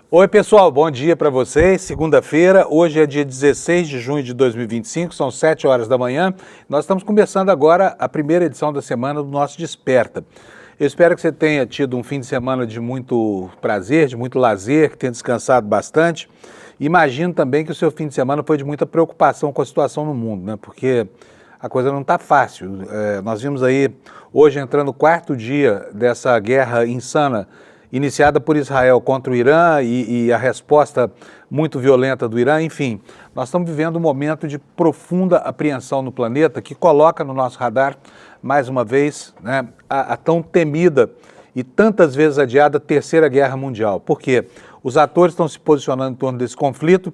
Oi, pessoal, bom dia para vocês. Segunda-feira, hoje é dia 16 de junho de 2025, são 7 horas da manhã. Nós estamos começando agora a primeira edição da semana do nosso Desperta. Eu espero que você tenha tido um fim de semana de muito prazer, de muito lazer, que tenha descansado bastante. Imagino também que o seu fim de semana foi de muita preocupação com a situação no mundo, né? Porque a coisa não está fácil. Nós vimos aí, hoje entrando o quarto dia dessa guerra insana iniciada por Israel contra o Irã e a resposta muito violenta do Irã. Enfim, nós estamos vivendo um momento de profunda apreensão no planeta que coloca no nosso radar, mais uma vez, né, a tão temida e tantas vezes adiada Terceira Guerra Mundial. Por quê? Os atores estão se posicionando em torno desse conflito.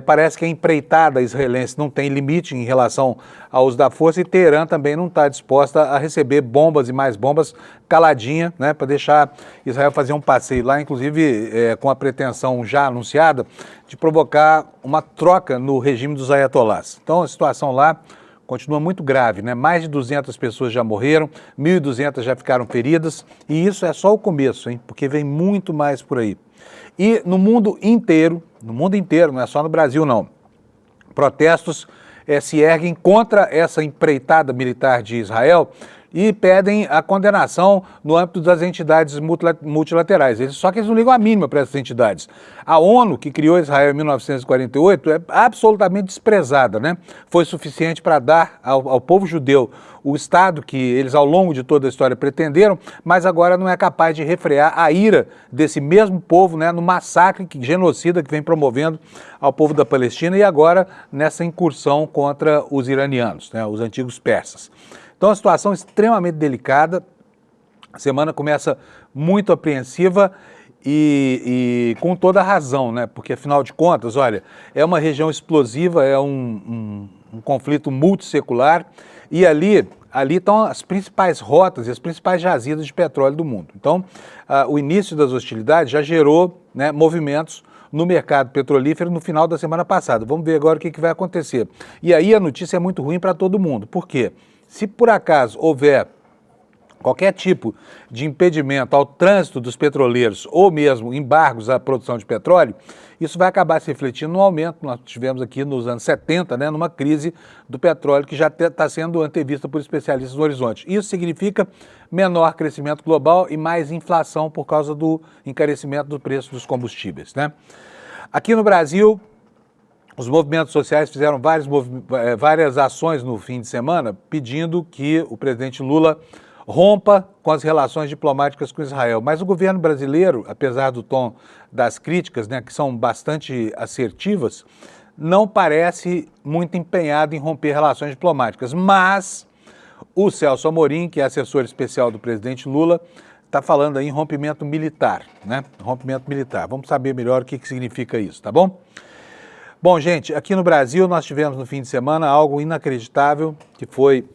Parece que a empreitada israelense não tem limite em relação ao uso da força e Teherã também não está disposta a receber bombas e mais bombas caladinha, né, para deixar Israel fazer um passeio lá, inclusive com a pretensão já anunciada de provocar uma troca no regime dos ayatolás. Então a situação lá continua muito grave, né? Mais de 200 pessoas já morreram, 1.200 já ficaram feridas e isso é só o começo, hein? Porque vem muito mais por aí. E no mundo inteiro, não é só no Brasil não, protestos se erguem contra essa empreitada militar de Israel e pedem a condenação no âmbito das entidades multilaterais. Só que eles não ligam a mínima para essas entidades. A ONU, que criou Israel em 1948, é absolutamente desprezada, né? Foi suficiente para dar ao povo judeu o Estado que eles ao longo de toda a história pretenderam, mas agora não é capaz de refrear a ira desse mesmo povo, né, no massacre genocida que vem promovendo ao povo da Palestina e agora nessa incursão contra os iranianos, né, os antigos persas. Então, a situação é extremamente delicada, a semana começa muito apreensiva e com toda a razão, né? Porque, afinal de contas, olha, é uma região explosiva, é um conflito multissecular e ali estão as principais rotas e as principais jazidas de petróleo do mundo. Então, o início das hostilidades já gerou, né, movimentos no mercado petrolífero no final da semana passada. Vamos ver agora o que vai acontecer. E aí a notícia é muito ruim para todo mundo. Por quê? Se por acaso houver qualquer tipo de impedimento ao trânsito dos petroleiros ou mesmo embargos à produção de petróleo, isso vai acabar se refletindo no aumento que nós tivemos aqui nos anos 70, né, numa crise do petróleo que já está sendo antevista por especialistas no horizonte. Isso significa menor crescimento global e mais inflação por causa do encarecimento do preço dos combustíveis, né? Aqui no Brasil, os movimentos sociais fizeram várias ações no fim de semana pedindo que o presidente Lula rompa com as relações diplomáticas com Israel. Mas o governo brasileiro, apesar do tom das críticas, né, que são bastante assertivas, não parece muito empenhado em romper relações diplomáticas. Mas o Celso Amorim, que é assessor especial do presidente Lula, está falando aí em rompimento militar, né? Rompimento militar. Vamos saber melhor o que significa isso, tá bom? Bom, gente, aqui no Brasil nós tivemos no fim de semana algo inacreditável, que foi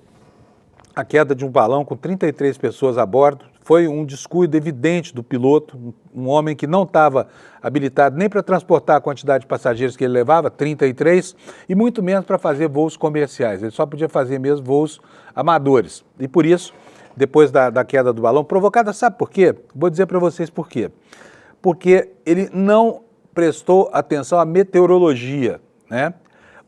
a queda de um balão com 33 pessoas a bordo. Foi um descuido evidente do piloto, um homem que não estava habilitado nem para transportar a quantidade de passageiros que ele levava, 33, e muito menos para fazer voos comerciais. Ele só podia fazer mesmo voos amadores. E por isso, depois da queda do balão, provocada, sabe por quê? Vou dizer para vocês por quê. Porque ele não prestou atenção à meteorologia, né?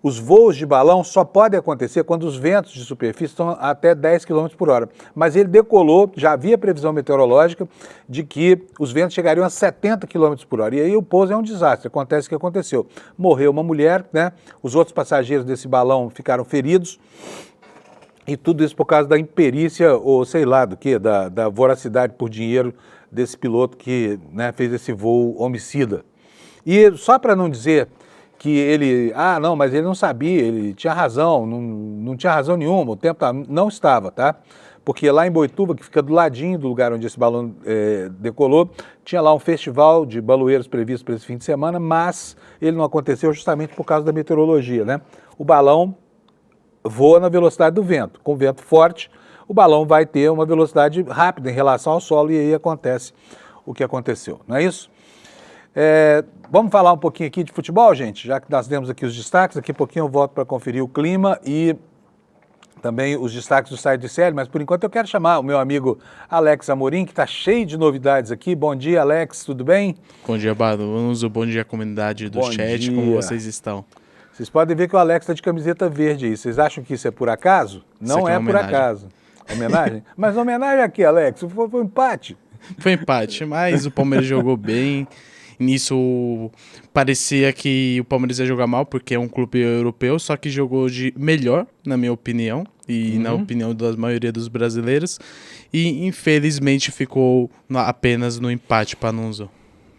Os voos de balão só podem acontecer quando os ventos de superfície estão até 10 km por hora. Mas ele decolou, já havia previsão meteorológica de que os ventos chegariam a 70 km por hora. E aí o pouso é um desastre, acontece o que aconteceu. Morreu uma mulher, né? Os outros passageiros desse balão ficaram feridos. E tudo isso por causa da imperícia, ou sei lá do que, da voracidade por dinheiro desse piloto que, né, fez esse voo homicida. E só para não dizer que ele, não, mas ele não sabia, ele tinha razão, não tinha razão nenhuma, o tempo não estava, tá? Porque lá em Boituva, que fica do ladinho do lugar onde esse balão decolou, tinha lá um festival de baloeiros previsto para esse fim de semana, mas ele não aconteceu justamente por causa da meteorologia, né? O balão voa na velocidade do vento, com vento forte, o balão vai ter uma velocidade rápida em relação ao solo e aí acontece o que aconteceu, não é isso? Vamos falar um pouquinho aqui de futebol, gente, já que nós demos aqui os destaques. Daqui a pouquinho eu volto para conferir o clima e também os destaques do site do ICL, mas por enquanto eu quero chamar o meu amigo Alex Amorim, que está cheio de novidades aqui. Bom dia, Alex, tudo bem? Bom dia, Barunos, bom dia, comunidade do chat, como vocês estão? Vocês podem ver que o Alex está de camiseta verde aí. Vocês acham que isso é por acaso? Não é por acaso. Homenagem? Mas homenagem a quê, Alex? Foi um empate. Foi empate, mas o Palmeiras jogou bem. Nisso parecia que o Palmeiras ia jogar mal, porque é um clube europeu, só que jogou de melhor, na minha opinião, e na opinião da maioria dos brasileiros, e infelizmente ficou apenas no empate, Panunzo.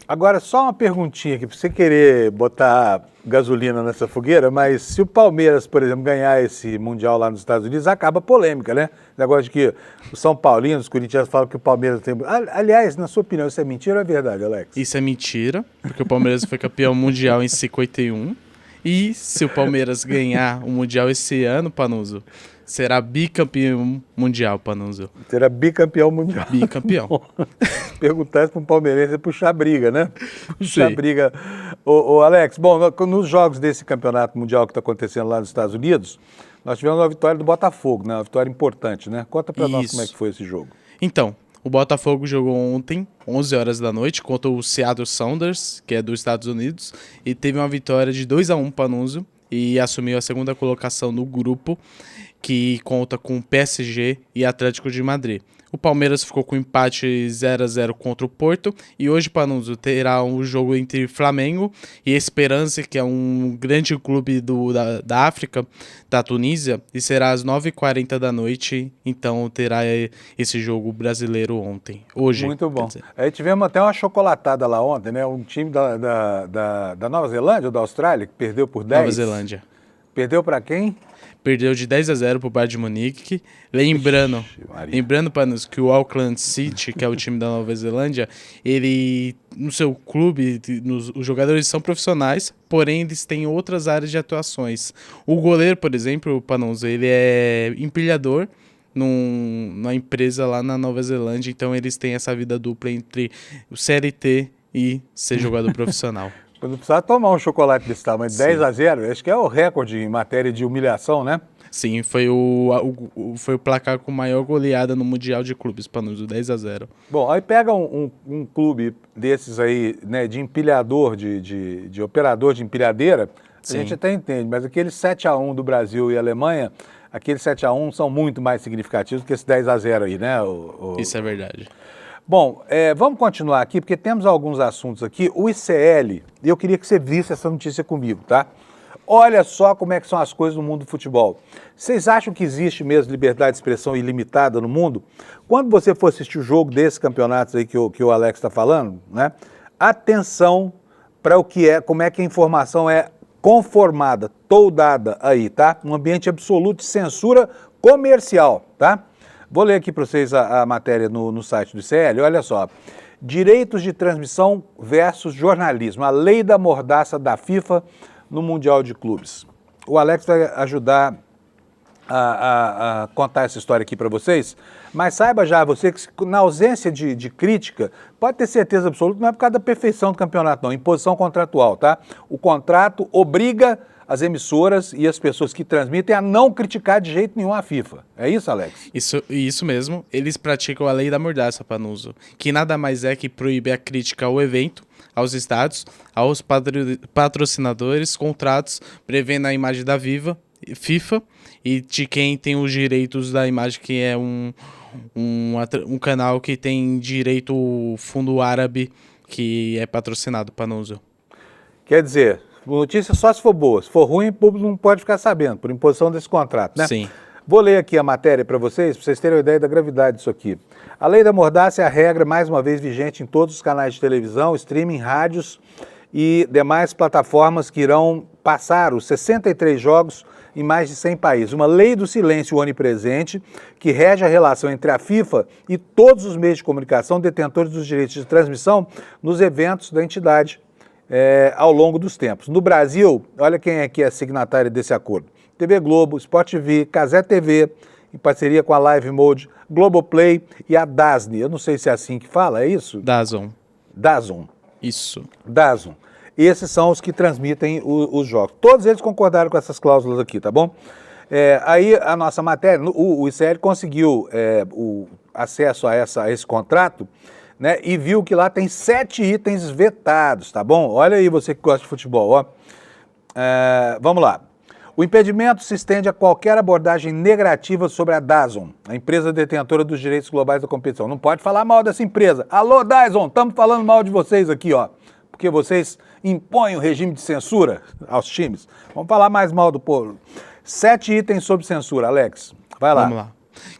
Agora, só uma perguntinha aqui, para você querer botar gasolina nessa fogueira, mas se o Palmeiras, por exemplo, ganhar esse Mundial lá nos Estados Unidos, acaba a polêmica, né? O negócio de que os São Paulinos, os corintianos falam que o Palmeiras tem... Aliás, na sua opinião, isso é mentira ou é verdade, Alex? Isso é mentira, porque o Palmeiras foi campeão mundial em 51, e se o Palmeiras ganhar o Mundial esse ano, Panunzo, será bicampeão mundial, Panunzo. Será bicampeão mundial. Bicampeão. Perguntar isso para um palmeirense é puxar briga, né? Puxar briga. Ô, Alex, bom, nos jogos desse campeonato mundial que está acontecendo lá nos Estados Unidos, nós tivemos uma vitória do Botafogo, né? Uma vitória importante, né? Conta para nós como é que foi esse jogo. Então, o Botafogo jogou ontem, 11 horas da noite, contra o Seattle Sounders, que é dos Estados Unidos, e teve uma vitória de 2-1 para Panunzo e assumiu a segunda colocação no grupo, que conta com PSG e Atlético de Madrid. O Palmeiras ficou com empate 0-0 contra o Porto e hoje, Panunzo, terá um jogo entre Flamengo e Esperance, que é um grande clube da África, da Tunísia, e será às 9h40 da noite, então terá esse jogo brasileiro hoje. Muito bom. Aí tivemos até uma chocolatada lá ontem, né? Um time da Nova Zelândia ou da Austrália, que perdeu por 10. Nova Zelândia. Perdeu para quem? Perdeu de 10-0 para o Bayern de Munique. Lembrando para nós que o Auckland City, que é o time da Nova Zelândia, ele, no seu clube, os jogadores são profissionais, porém eles têm outras áreas de atuações. O goleiro, por exemplo, Panunzo, ele é empilhador numa empresa lá na Nova Zelândia, então eles têm essa vida dupla entre o CLT e ser jogador profissional. Não precisava tomar um chocolate desse tamanho, 10-0, acho que é o recorde em matéria de humilhação, né? Sim, foi o placar com maior goleada no Mundial de Clubes, Panunzo, 10-0. Bom, aí pega um clube desses aí, né, de empilhador, de operador de empilhadeira, a gente até entende, mas aquele 7-1 do Brasil e Alemanha, aqueles 7-1 são muito mais significativos do que esse 10-0 aí, né? Isso é verdade. Bom, vamos continuar aqui, porque temos alguns assuntos aqui. O ICL, eu queria que você visse essa notícia comigo, tá? Olha só como é que são as coisas no mundo do futebol. Vocês acham que existe mesmo liberdade de expressão ilimitada no mundo? Quando você for assistir o jogo desses campeonatos aí que o Alex está falando, né? Atenção para como é que a informação é conformada, toldada aí, tá? Um ambiente absoluto de censura comercial, tá? Vou ler aqui para vocês a matéria no site do ICL, olha só. Direitos de transmissão versus jornalismo, a lei da mordaça da FIFA no Mundial de Clubes. O Alex vai ajudar a contar essa história aqui para vocês, mas saiba já você que na ausência de crítica, pode ter certeza absoluta, não é por causa da perfeição do campeonato não, imposição contratual, tá? O contrato obriga as emissoras e as pessoas que transmitem a não criticar de jeito nenhum a FIFA. É isso, Alex? Isso mesmo. Eles praticam a lei da mordaça, Panunzo, que nada mais é que proíbe a crítica ao evento, aos estádios, aos patrocinadores, contratos, prevendo a imagem da FIFA e de quem tem os direitos da imagem, que é um canal que tem direito ao fundo árabe, que é patrocinado, Panunzo. Quer dizer, notícia só se for boa. Se for ruim, o público não pode ficar sabendo, por imposição desse contrato, né? Sim. Vou ler aqui a matéria para vocês terem uma ideia da gravidade disso aqui. A lei da mordaça é a regra, mais uma vez, vigente em todos os canais de televisão, streaming, rádios e demais plataformas que irão passar os 63 jogos em mais de 100 países. Uma lei do silêncio onipresente que rege a relação entre a FIFA e todos os meios de comunicação detentores dos direitos de transmissão nos eventos da entidade ao longo dos tempos. No Brasil, olha quem é que é signatário desse acordo. TV Globo, Sport TV, Cazé TV, em parceria com a Live Mode, Globoplay e a DAZN. Eu não sei se é assim que fala, é isso? DAZN. DAZN. Isso. DAZN. Esses são os que transmitem os jogos. Todos eles concordaram com essas cláusulas aqui, tá bom? Aí a nossa matéria, o ICL conseguiu o acesso a esse contrato, né, e viu que lá tem 7 itens vetados, tá bom? Olha aí você que gosta de futebol, ó. Vamos lá. O impedimento se estende a qualquer abordagem negativa sobre a DAZN, a empresa detentora dos direitos globais da competição. Não pode falar mal dessa empresa. Alô, DAZN, estamos falando mal de vocês aqui, ó. Porque vocês impõem o regime de censura aos times. Vamos falar mais mal do povo. 7 itens sob censura, Alex. Vai lá. Vamos lá.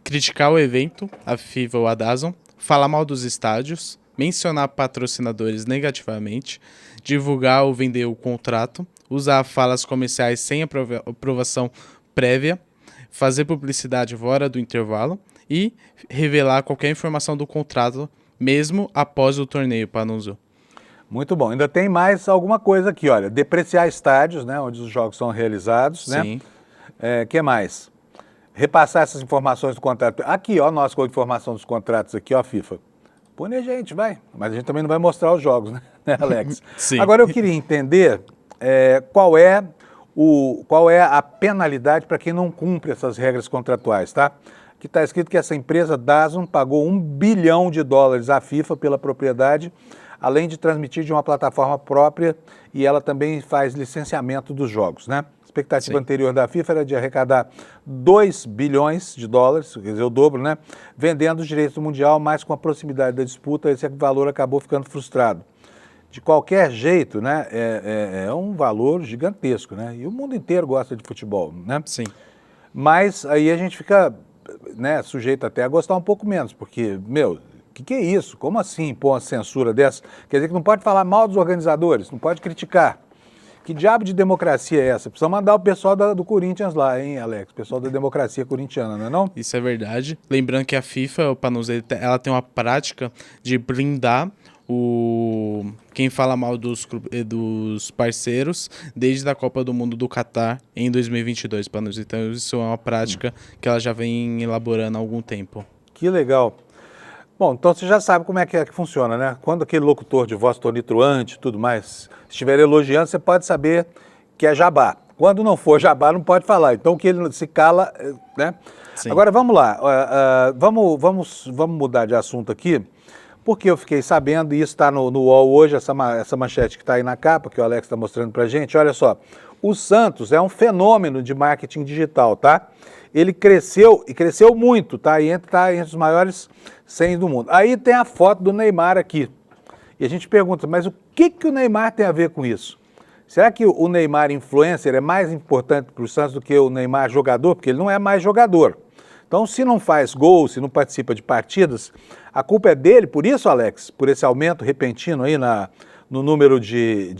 Criticar o evento, a FIFA ou a DAZN, falar mal dos estádios, mencionar patrocinadores negativamente, divulgar ou vender o contrato, usar falas comerciais sem aprovação prévia, fazer publicidade fora do intervalo e revelar qualquer informação do contrato, mesmo após o torneio, Panunzio. Muito bom. Ainda tem mais alguma coisa aqui, olha. Depreciar estádios, né, onde os jogos são realizados, Sim. né? Que mais? Repassar essas informações do contrato. Aqui, ó, nós com a informação dos contratos aqui, ó, FIFA. Põe a gente, vai. Mas a gente também não vai mostrar os jogos, né, Alex? Sim. Agora eu queria entender qual é a penalidade para quem não cumpre essas regras contratuais, tá? Aqui está escrito que essa empresa, DAZN, pagou $1 bilhão à FIFA pela propriedade, além de transmitir de uma plataforma própria, e ela também faz licenciamento dos jogos, né? A expectativa anterior da FIFA era de arrecadar $2 bilhões, quer dizer, o dobro, né? Vendendo os direitos do Mundial, mas com a proximidade da disputa, esse valor acabou ficando frustrado. De qualquer jeito, né, é um valor gigantesco, né? E o mundo inteiro gosta de futebol, né? Sim. Mas aí a gente fica, né, sujeito até a gostar um pouco menos, porque, meu, o que é isso? Como assim pôr uma censura dessa? Quer dizer que não pode falar mal dos organizadores, não pode criticar. Que diabo de democracia é essa? Precisa mandar o pessoal do Corinthians lá, hein, Alex? O pessoal da democracia corintiana, não é não? Isso é verdade. Lembrando que a FIFA, o Panunzio, ela tem uma prática de blindar quem fala mal dos parceiros desde a Copa do Mundo do Catar em 2022, Panunzio. Então isso é uma prática que ela já vem elaborando há algum tempo. Que legal. Bom, então você já sabe como é que funciona, né? Quando aquele locutor de voz tonitruante e tudo mais estiver elogiando, você pode saber que é jabá. Quando não for jabá, não pode falar. Então que ele se cala, né? Sim. Agora vamos lá, vamos mudar de assunto aqui, porque eu fiquei sabendo, e isso está no UOL hoje, essa manchete que está aí na capa, que o Alex está mostrando para a gente, olha só, o Santos é um fenômeno de marketing digital, tá? Ele cresceu, e cresceu muito, tá? E tá entre os maiores 100 do mundo. Aí tem a foto do Neymar aqui. E a gente pergunta, mas o que o Neymar tem a ver com isso? Será que o Neymar influencer é mais importante para o Santos do que o Neymar jogador? Porque ele não é mais jogador. Então, se não faz gol, se não participa de partidas, a culpa é dele, por isso, Alex, por esse aumento repentino aí no número de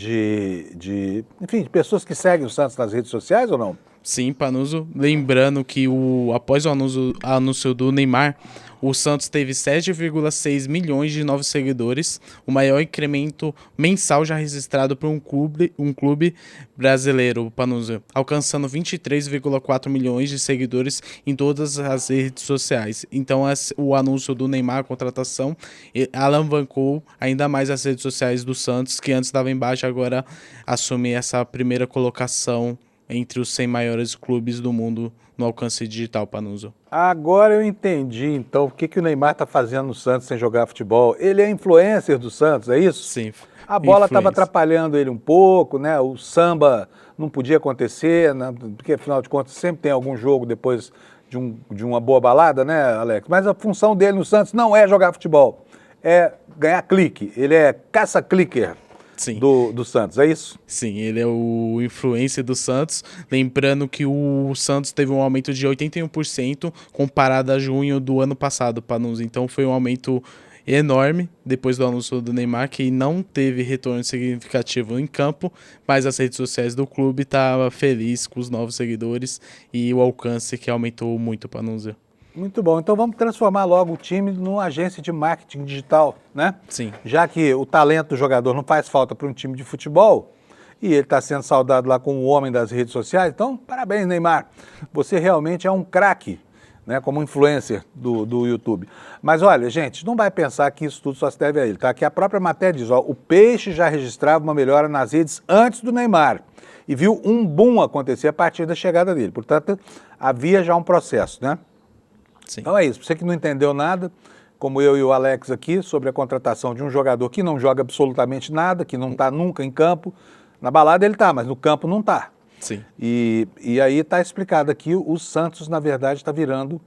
pessoas que seguem o Santos nas redes sociais ou não? Sim, Panunzio. Lembrando que após o anúncio do Neymar, o Santos teve 7,6 milhões de novos seguidores, o maior incremento mensal já registrado por um clube brasileiro, Panunzio, alcançando 23,4 milhões de seguidores em todas as redes sociais. Então, o anúncio do Neymar, a contratação, alavancou ainda mais as redes sociais do Santos, que antes estava embaixo, agora assume essa primeira colocação entre os 100 maiores clubes do mundo no alcance digital, Panunzio. Agora eu entendi, então, o que o Neymar está fazendo no Santos sem jogar futebol. Ele é influencer do Santos, é isso? Sim. A bola estava atrapalhando ele um pouco, né? O samba não podia acontecer, né? Porque, afinal de contas, sempre tem algum jogo depois de uma boa balada, né, Alex? Mas a função dele no Santos não é jogar futebol, é ganhar clique. Ele é caça-clicker. Sim. Do Santos, é isso? Sim, ele é o influencer do Santos. Lembrando que o Santos teve um aumento de 81% comparado a junho do ano passado, Panunzio. Então foi um aumento enorme depois do anúncio do Neymar, que não teve retorno significativo em campo, mas as redes sociais do clube estavam felizes com os novos seguidores e o alcance que aumentou muito, Panunzio. Muito bom. Então vamos transformar logo o time numa agência de marketing digital, né? Sim. Já que o talento do jogador não faz falta para um time de futebol e ele está sendo saudado lá como o homem das redes sociais, então parabéns, Neymar. Você realmente é um craque, né? Como influencer do YouTube. Mas olha, gente, não vai pensar que isso tudo só se deve a ele, tá? Que a própria matéria diz, ó, o Peixe já registrava uma melhora nas redes antes do Neymar. e viu um boom acontecer a partir da chegada dele. Portanto, havia já um processo, né? Sim. Então é isso. Você que não entendeu nada, como eu e o Alex aqui, sobre a contratação de um jogador que não joga absolutamente nada, que não está nunca em campo. Na balada ele está, mas no campo não está. Sim. E aí está explicado aqui, o Santos, na verdade, está virando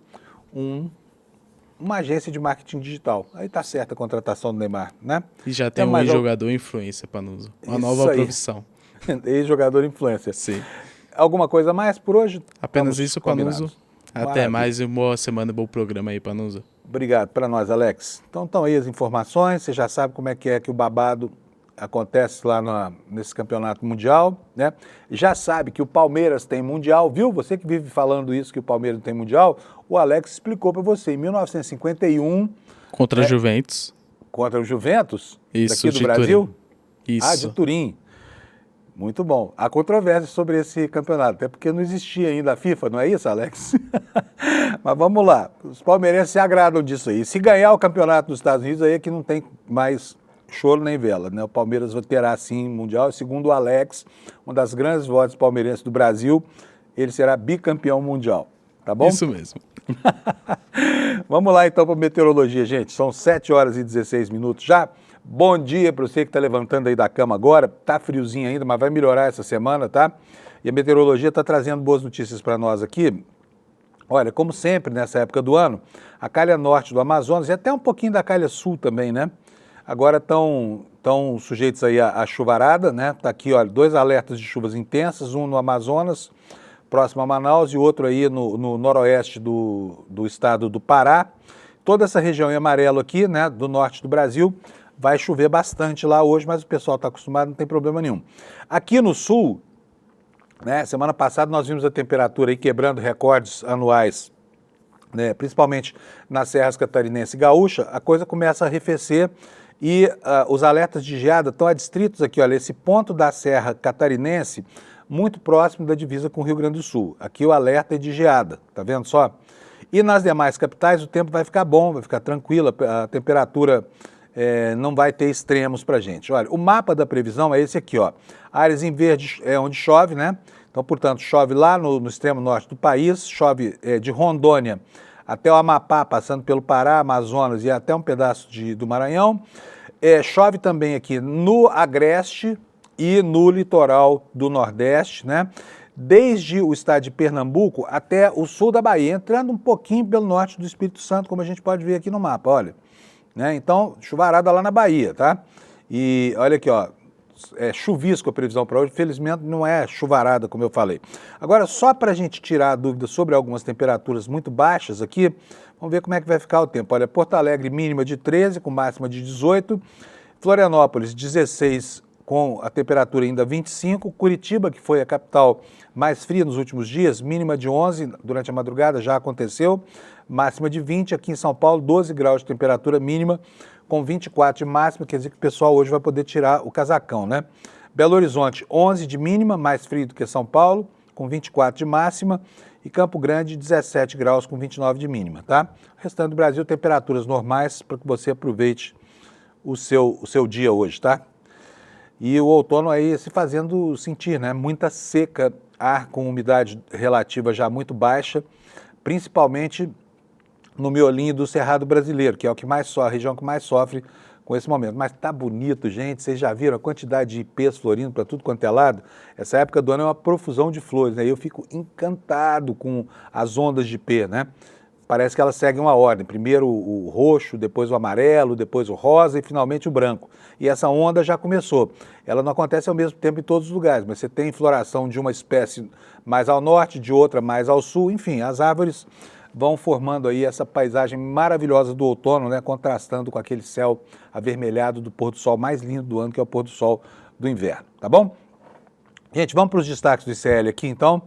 uma agência de marketing digital. Aí está certa a contratação do Neymar, né? E já tem um ex-jogador influencer, Panuso. Uma nova profissão. Ex-jogador influencer. Sim. Alguma coisa mais por hoje? Apenas isso, Panuso. Até Maravilha. mais e uma boa semana, bom programa aí, Panuso. Obrigado para nós, Alex. Então estão aí as informações, você já sabe como é que o babado acontece lá nesse campeonato mundial, né? Já sabe que o Palmeiras tem mundial, viu? Você que vive falando isso, que o Palmeiras tem mundial, o Alex explicou para você, em 1951... Contra a Juventus. Contra o Juventus? Isso, daqui do Brasil? Turim. Isso. Ah, de Turim. Muito bom. Há controvérsia sobre esse campeonato, até porque não existia ainda a FIFA, não é isso, Alex? Mas vamos lá, os palmeirenses se agradam disso aí. Se ganhar o campeonato dos Estados Unidos, aí é que não tem mais choro nem vela, né? O Palmeiras terá sim mundial, segundo o Alex, uma das grandes vozes palmeirenses do Brasil, ele será bicampeão mundial, tá bom? Isso mesmo. Vamos lá então para a meteorologia, gente. São 7 horas e 16 minutos já. Bom dia para você que está levantando aí da cama agora. Tá friozinho ainda, mas vai melhorar essa semana, tá? E a meteorologia está trazendo boas notícias para nós aqui. Olha, como sempre nessa época do ano, a calha norte do Amazonas e até um pouquinho da calha sul também, né? Agora estão sujeitos aí à chuvarada, né? Tá aqui, olha, 2 alertas de chuvas intensas, um no Amazonas, próximo a Manaus, e outro aí no noroeste do estado do Pará. Toda essa região em amarelo aqui, né, do norte do Brasil, vai chover bastante lá hoje, mas o pessoal está acostumado, não tem problema nenhum. Aqui no sul, né, semana passada nós vimos a temperatura aí quebrando recordes anuais, né, principalmente nas serras catarinense e gaúcha, a coisa começa a arrefecer e os alertas de geada estão adstritos aqui, olha, esse ponto da serra catarinense, muito próximo da divisa com o Rio Grande do Sul. Aqui o alerta é de geada, tá vendo só? E nas demais capitais o tempo vai ficar bom, vai ficar tranquilo, a temperatura não vai ter extremos pra gente. Olha, o mapa da previsão é esse aqui, ó. Áreas em verde é onde chove, né? Então, portanto, chove lá no extremo norte do país, chove de Rondônia até o Amapá, passando pelo Pará, Amazonas e até um pedaço do Maranhão. Chove também aqui no Agreste e no litoral do Nordeste, né? Desde o estado de Pernambuco até o sul da Bahia, entrando um pouquinho pelo norte do Espírito Santo, como a gente pode ver aqui no mapa, olha. Né? Então, chuvarada lá na Bahia, tá? E olha aqui, ó, chuvisco a previsão para hoje, felizmente não é chuvarada, como eu falei. Agora, só para a gente tirar a dúvida sobre algumas temperaturas muito baixas aqui, vamos ver como é que vai ficar o tempo. Olha, Porto Alegre mínima de 13, com máxima de 18, Florianópolis 16, com a temperatura ainda 25, Curitiba, que foi a capital mais fria nos últimos dias, mínima de 11, durante a madrugada já aconteceu, máxima de 20, aqui em São Paulo 12 graus de temperatura mínima, com 24 de máxima, quer dizer que o pessoal hoje vai poder tirar o casacão, né? Belo Horizonte 11 de mínima, mais frio do que São Paulo, com 24 de máxima, e Campo Grande 17 graus com 29 de mínima, tá? O restante do Brasil, temperaturas normais para que você aproveite o seu dia hoje, tá? E o outono aí se fazendo sentir, né? Muita seca, ar com umidade relativa já muito baixa, principalmente no miolinho do Cerrado brasileiro, que é o que mais a região que mais sofre com esse momento. Mas tá bonito, gente, vocês já viram a quantidade de ipês florindo para tudo quanto é lado? Essa época do ano é uma profusão de flores, né? Eu fico encantado com as ondas de ipê, né? Parece que elas seguem uma ordem, primeiro o roxo, depois o amarelo, depois o rosa e finalmente o branco. E essa onda já começou. Ela não acontece ao mesmo tempo em todos os lugares, mas você tem floração de uma espécie mais ao norte, de outra mais ao sul, enfim, as árvores vão formando aí essa paisagem maravilhosa do outono, né, contrastando com aquele céu avermelhado do pôr do sol mais lindo do ano, que é o pôr do sol do inverno, tá bom? Gente, vamos para os destaques do ICL aqui, então.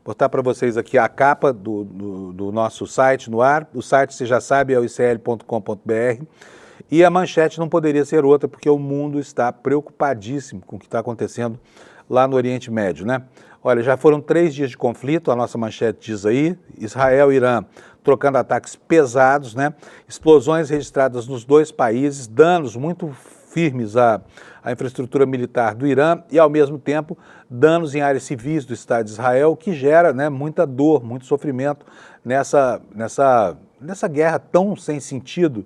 Botar para vocês aqui a capa do nosso site no ar. O site, você já sabe, é o icl.com.br. E a manchete não poderia ser outra, porque o mundo está preocupadíssimo com o que está acontecendo lá no Oriente Médio, né? Olha, já foram 3 dias de conflito, a nossa manchete diz aí, Israel e Irã trocando ataques pesados, né? Explosões registradas nos 2 países, danos muito firmes à infraestrutura militar do Irã e, ao mesmo tempo, danos em áreas civis do Estado de Israel, que gera, né, muita dor, muito sofrimento nessa guerra tão sem sentido,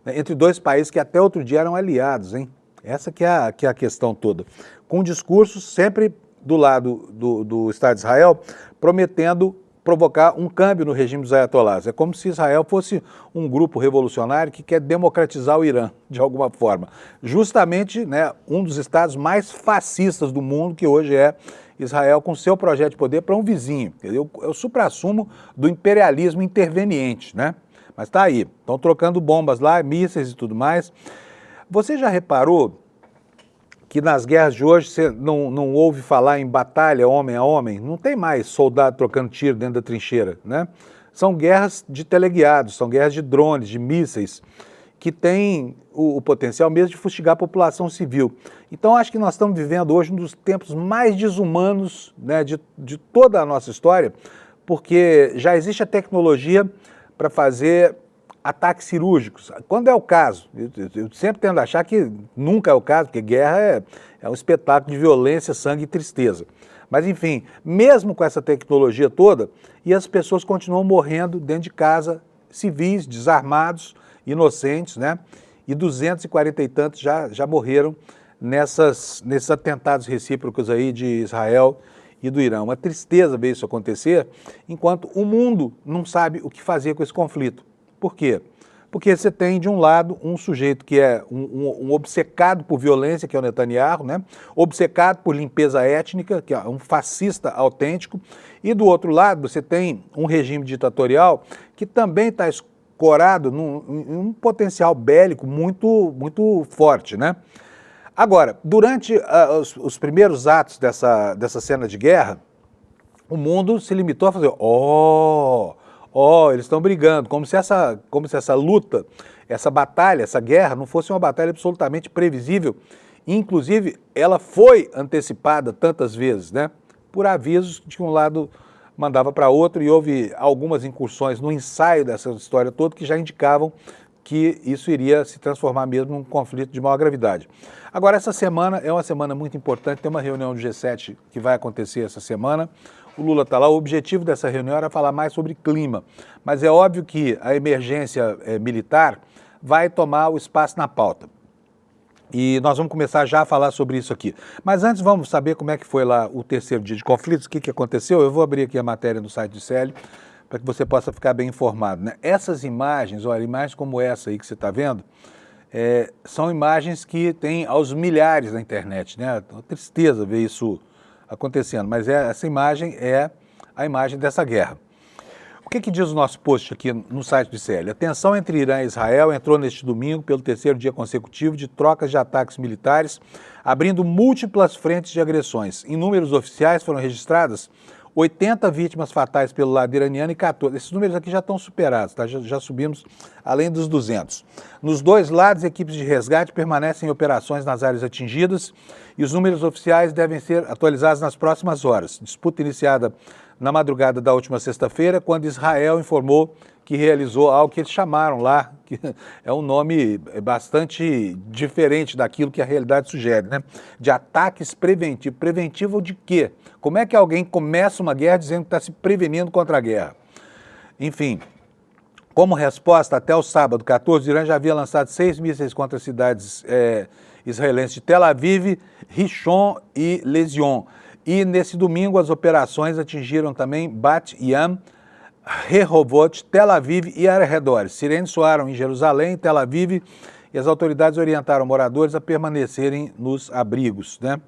né, entre dois países que até outro dia eram aliados, hein? Essa que é a questão toda. Com discursos sempre do lado do Estado de Israel, prometendo provocar um câmbio no regime dos ayatolás. É como se Israel fosse um grupo revolucionário que quer democratizar o Irã, de alguma forma. Justamente, né, um dos estados mais fascistas do mundo, que hoje é Israel, com seu projeto de poder para um vizinho. É o suprassumo do imperialismo interveniente, né? Mas está aí, estão trocando bombas lá, mísseis e tudo mais. Você já reparou que nas guerras de hoje você não ouve falar em batalha homem a homem? Não tem mais soldado trocando tiro dentro da trincheira, né? São guerras de teleguiados, são guerras de drones, de mísseis, que têm o potencial mesmo de fustigar a população civil. Então acho que nós estamos vivendo hoje um dos tempos mais desumanos, né, de toda a nossa história, porque já existe a tecnologia para fazer ataques cirúrgicos, quando é o caso. Eu sempre tendo a achar que nunca é o caso, porque guerra é um espetáculo de violência, sangue e tristeza. Mas enfim, mesmo com essa tecnologia toda, e as pessoas continuam morrendo dentro de casa, civis, desarmados, inocentes, né? E 240 e tantos já morreram nesses atentados recíprocos aí de Israel e do Irã. Uma tristeza ver isso acontecer, enquanto o mundo não sabe o que fazer com esse conflito. Por quê? Porque você tem, de um lado, um sujeito que é um obcecado por violência, que é o Netanyahu, né? Obcecado por limpeza étnica, que é um fascista autêntico, e do outro lado você tem um regime ditatorial que também está escorado num potencial bélico muito forte, né? Agora, durante os primeiros atos dessa cena de guerra, o mundo se limitou a fazer eles estão brigando, como se essa luta, essa batalha, essa guerra não fosse uma batalha absolutamente previsível. Inclusive, ela foi antecipada tantas vezes, né? Por avisos de que um lado mandava para outro, e houve algumas incursões no ensaio dessa história toda que já indicavam que isso iria se transformar mesmo num conflito de maior gravidade. Agora, essa semana é uma semana muito importante, tem uma reunião do G7 que vai acontecer essa semana. O Lula está lá, o objetivo dessa reunião era falar mais sobre clima, mas é óbvio que a emergência militar vai tomar o espaço na pauta. E nós vamos começar já a falar sobre isso aqui. Mas antes vamos saber como é que foi lá o terceiro dia de conflitos, o que aconteceu. Eu vou abrir aqui a matéria no site do Célio, para que você possa ficar bem informado, né? Essas imagens, olha, imagens como essa aí que você está vendo, são imagens que tem aos milhares na internet, né? Uma tristeza ver isso acontecendo, mas essa imagem é a imagem dessa guerra. O que diz o nosso post aqui no site do CL? A tensão entre Irã e Israel entrou neste domingo pelo terceiro dia consecutivo de trocas de ataques militares, abrindo múltiplas frentes de agressões. Em números oficiais foram registradas 80 vítimas fatais pelo lado iraniano e 14. Esses números aqui já estão superados, tá? Já subimos além dos 200. Nos dois lados, equipes de resgate permanecem em operações nas áreas atingidas e os números oficiais devem ser atualizados nas próximas horas. Disputa iniciada na madrugada da última sexta-feira, quando Israel informou que realizou algo que eles chamaram lá, que é um nome bastante diferente daquilo que a realidade sugere, né? De ataques preventivos. Preventivo de quê? Como é que alguém começa uma guerra dizendo que está se prevenindo contra a guerra? Enfim, como resposta, até o sábado 14, o Irã já havia lançado 6 mísseis contra as cidades israelenses de Tel Aviv, Rishon e Lezion. E nesse domingo as operações atingiram também Bat Yam, Rehovot, Tel Aviv e arredores. Sirenes soaram em Jerusalém, Tel Aviv, e as autoridades orientaram moradores a permanecerem nos abrigos, né?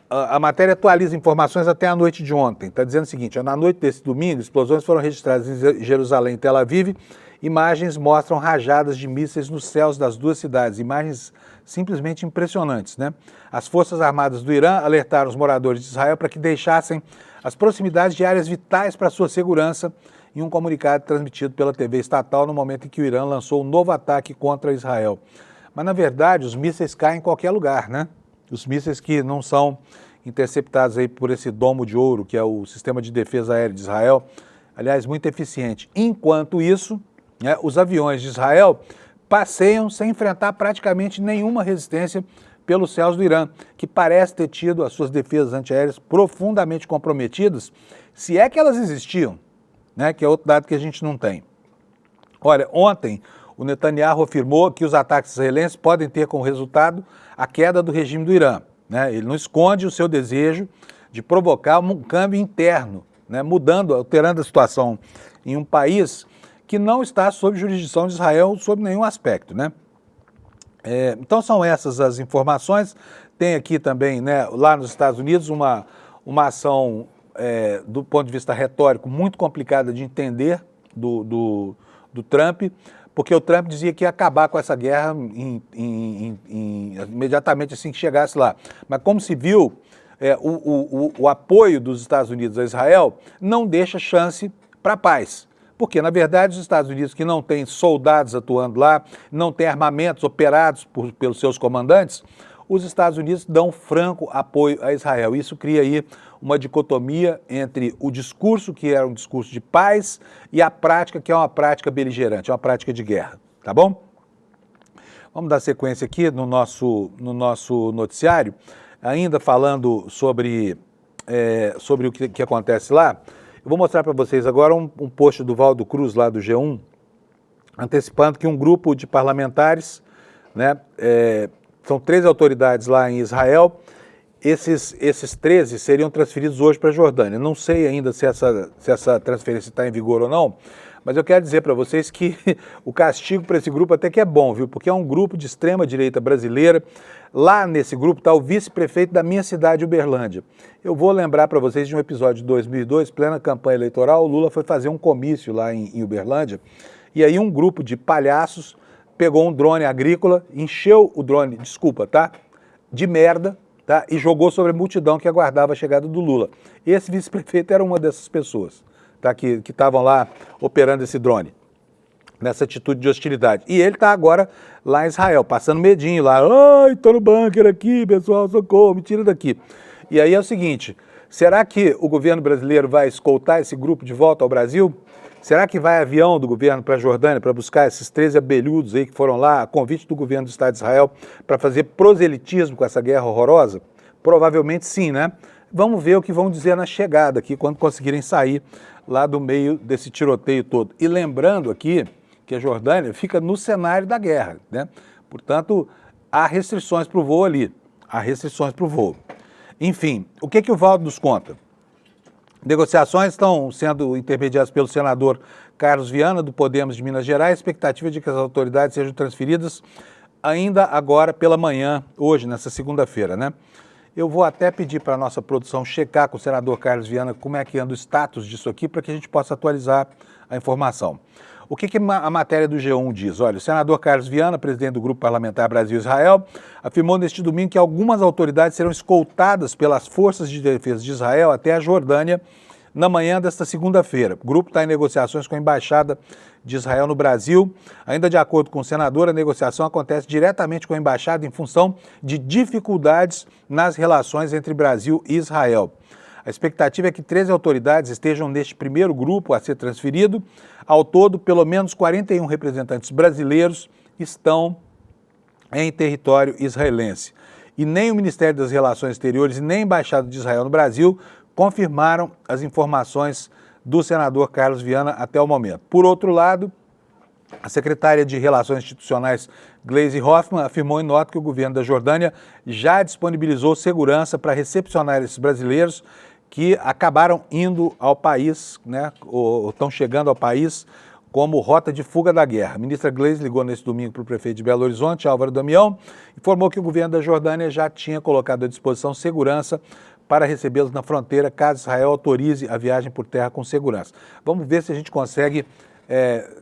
A matéria atualiza informações até a noite de ontem. Está dizendo o seguinte: na noite desse domingo, explosões foram registradas em Jerusalém e Tel Aviv. Imagens mostram rajadas de mísseis nos céus das duas cidades. Imagens simplesmente impressionantes, né? As Forças Armadas do Irã alertaram os moradores de Israel para que deixassem as proximidades de áreas vitais para sua segurança em um comunicado transmitido pela TV estatal no momento em que o Irã lançou um novo ataque contra Israel. Mas, na verdade, os mísseis caem em qualquer lugar, né? Os mísseis que não são interceptados aí por esse domo de ouro, que é o sistema de defesa aérea de Israel, aliás, muito eficiente. Enquanto isso, né, os aviões de Israel passeiam sem enfrentar praticamente nenhuma resistência pelos céus do Irã, que parece ter tido as suas defesas antiaéreas profundamente comprometidas, se é que elas existiam, né, que é outro dado que a gente não tem. Olha, ontem o Netanyahu afirmou que os ataques israelenses podem ter como resultado a queda do regime do Irã, né? Ele não esconde o seu desejo de provocar um câmbio interno, né, alterando a situação em um país que não está sob jurisdição de Israel sob nenhum aspecto, né? Então são essas as informações. Tem aqui também, né, lá nos Estados Unidos, uma ação do ponto de vista retórico muito complicada de entender do Trump, porque o Trump dizia que ia acabar com essa guerra imediatamente assim que chegasse lá. Mas como se viu, o apoio dos Estados Unidos a Israel não deixa chance para a paz. Porque, na verdade, os Estados Unidos, que não têm soldados atuando lá, não têm armamentos operados pelos seus comandantes, os Estados Unidos dão franco apoio a Israel. Isso cria aí uma dicotomia entre o discurso, que era um discurso de paz, e a prática, que é uma prática beligerante, uma prática de guerra. Tá bom? Vamos dar sequência aqui no nosso noticiário, ainda falando sobre o que acontece lá. Eu vou mostrar para vocês agora um post do Valdo Cruz, lá do G1, antecipando que um grupo de parlamentares, né, são 13 autoridades lá em Israel, esses 13 seriam transferidos hoje para a Jordânia. Não sei ainda se essa transferência está em vigor ou não, mas eu quero dizer para vocês que o castigo para esse grupo até que é bom, viu? Porque é um grupo de extrema-direita brasileira. Lá nesse grupo está o vice-prefeito da minha cidade, Uberlândia. Eu vou lembrar para vocês de um episódio de 2002, plena campanha eleitoral, o Lula foi fazer um comício lá em Uberlândia, e aí um grupo de palhaços pegou um drone agrícola, encheu o drone, desculpa, tá? De merda, tá? E jogou sobre a multidão que aguardava a chegada do Lula. Esse vice-prefeito era uma dessas pessoas, tá? Que estavam lá operando esse drone, nessa atitude de hostilidade. E ele está agora lá em Israel, passando medinho lá. Ai, tô no bunker aqui, pessoal, socorro, me tira daqui. E aí é o seguinte, será que o governo brasileiro vai escoltar esse grupo de volta ao Brasil? Será que vai avião do governo para a Jordânia para buscar esses 13 abelhudos aí que foram lá, a convite do governo do Estado de Israel, para fazer proselitismo com essa guerra horrorosa? Provavelmente sim, né? Vamos ver o que vão dizer na chegada aqui, quando conseguirem sair lá do meio desse tiroteio todo. E lembrando aqui que a Jordânia fica no cenário da guerra, né? Portanto, há restrições para o voo ali, há restrições para o voo. Enfim, o que o Valdo nos conta? Negociações estão sendo intermediadas pelo senador Carlos Viana, do Podemos de Minas Gerais. A expectativa é de que as autoridades sejam transferidas ainda agora pela manhã, hoje, nessa segunda-feira, né? Eu vou até pedir para a nossa produção checar com o senador Carlos Viana como é que anda o status disso aqui, para que a gente possa atualizar a informação. O que a matéria do G1 diz? Olha, o senador Carlos Viana, presidente do Grupo Parlamentar Brasil-Israel, afirmou neste domingo que algumas autoridades serão escoltadas pelas forças de defesa de Israel até a Jordânia na manhã desta segunda-feira. O grupo está em negociações com a Embaixada de Israel no Brasil. Ainda de acordo com o senador, a negociação acontece diretamente com a Embaixada em função de dificuldades nas relações entre Brasil e Israel. A expectativa é que 13 autoridades estejam neste primeiro grupo a ser transferido. Ao todo, pelo menos 41 representantes brasileiros estão em território israelense. E nem o Ministério das Relações Exteriores e nem a Embaixada de Israel no Brasil confirmaram as informações do senador Carlos Viana até o momento. Por outro lado, a secretária de Relações Institucionais, Gleisi Hoffmann, afirmou em nota que o governo da Jordânia já disponibilizou segurança para recepcionar esses brasileiros que acabaram indo ao país, né, ou estão chegando ao país como rota de fuga da guerra. A ministra Gleisi ligou nesse domingo para o prefeito de Belo Horizonte, Álvaro Damião, informou que o governo da Jordânia já tinha colocado à disposição segurança para recebê-los na fronteira, caso Israel autorize a viagem por terra com segurança. Vamos ver se a gente consegue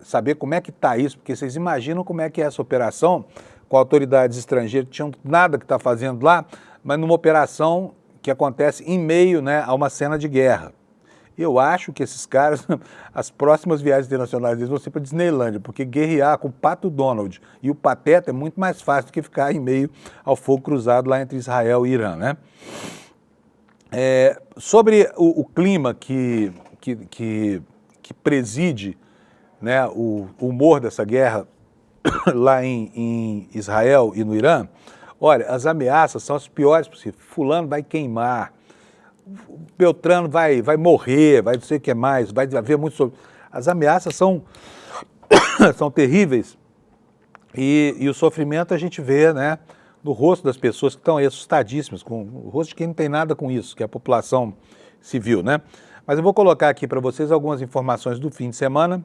saber como é que está isso, porque vocês imaginam como é que é essa operação, com autoridades estrangeiras, que tinham nada que está fazendo lá, mas numa operação que acontece em meio, né, a uma cena de guerra. Eu acho que esses caras, as próximas viagens internacionais deles vão ser para Disneylândia, porque guerrear com o Pato Donald e o Pateta é muito mais fácil do que ficar em meio ao fogo cruzado lá entre Israel e Irã, né? Sobre o clima que preside, né, o humor dessa guerra lá em Israel e no Irã, olha, as ameaças são as piores possíveis. Fulano vai queimar, Beltrano vai morrer, vai não sei o que mais, vai haver muito sobre... As ameaças são, são terríveis e o sofrimento a gente vê, né, no rosto das pessoas que estão aí assustadíssimas, com o rosto de quem não tem nada com isso, que é a população civil, né? Mas eu vou colocar aqui para vocês algumas informações do fim de semana.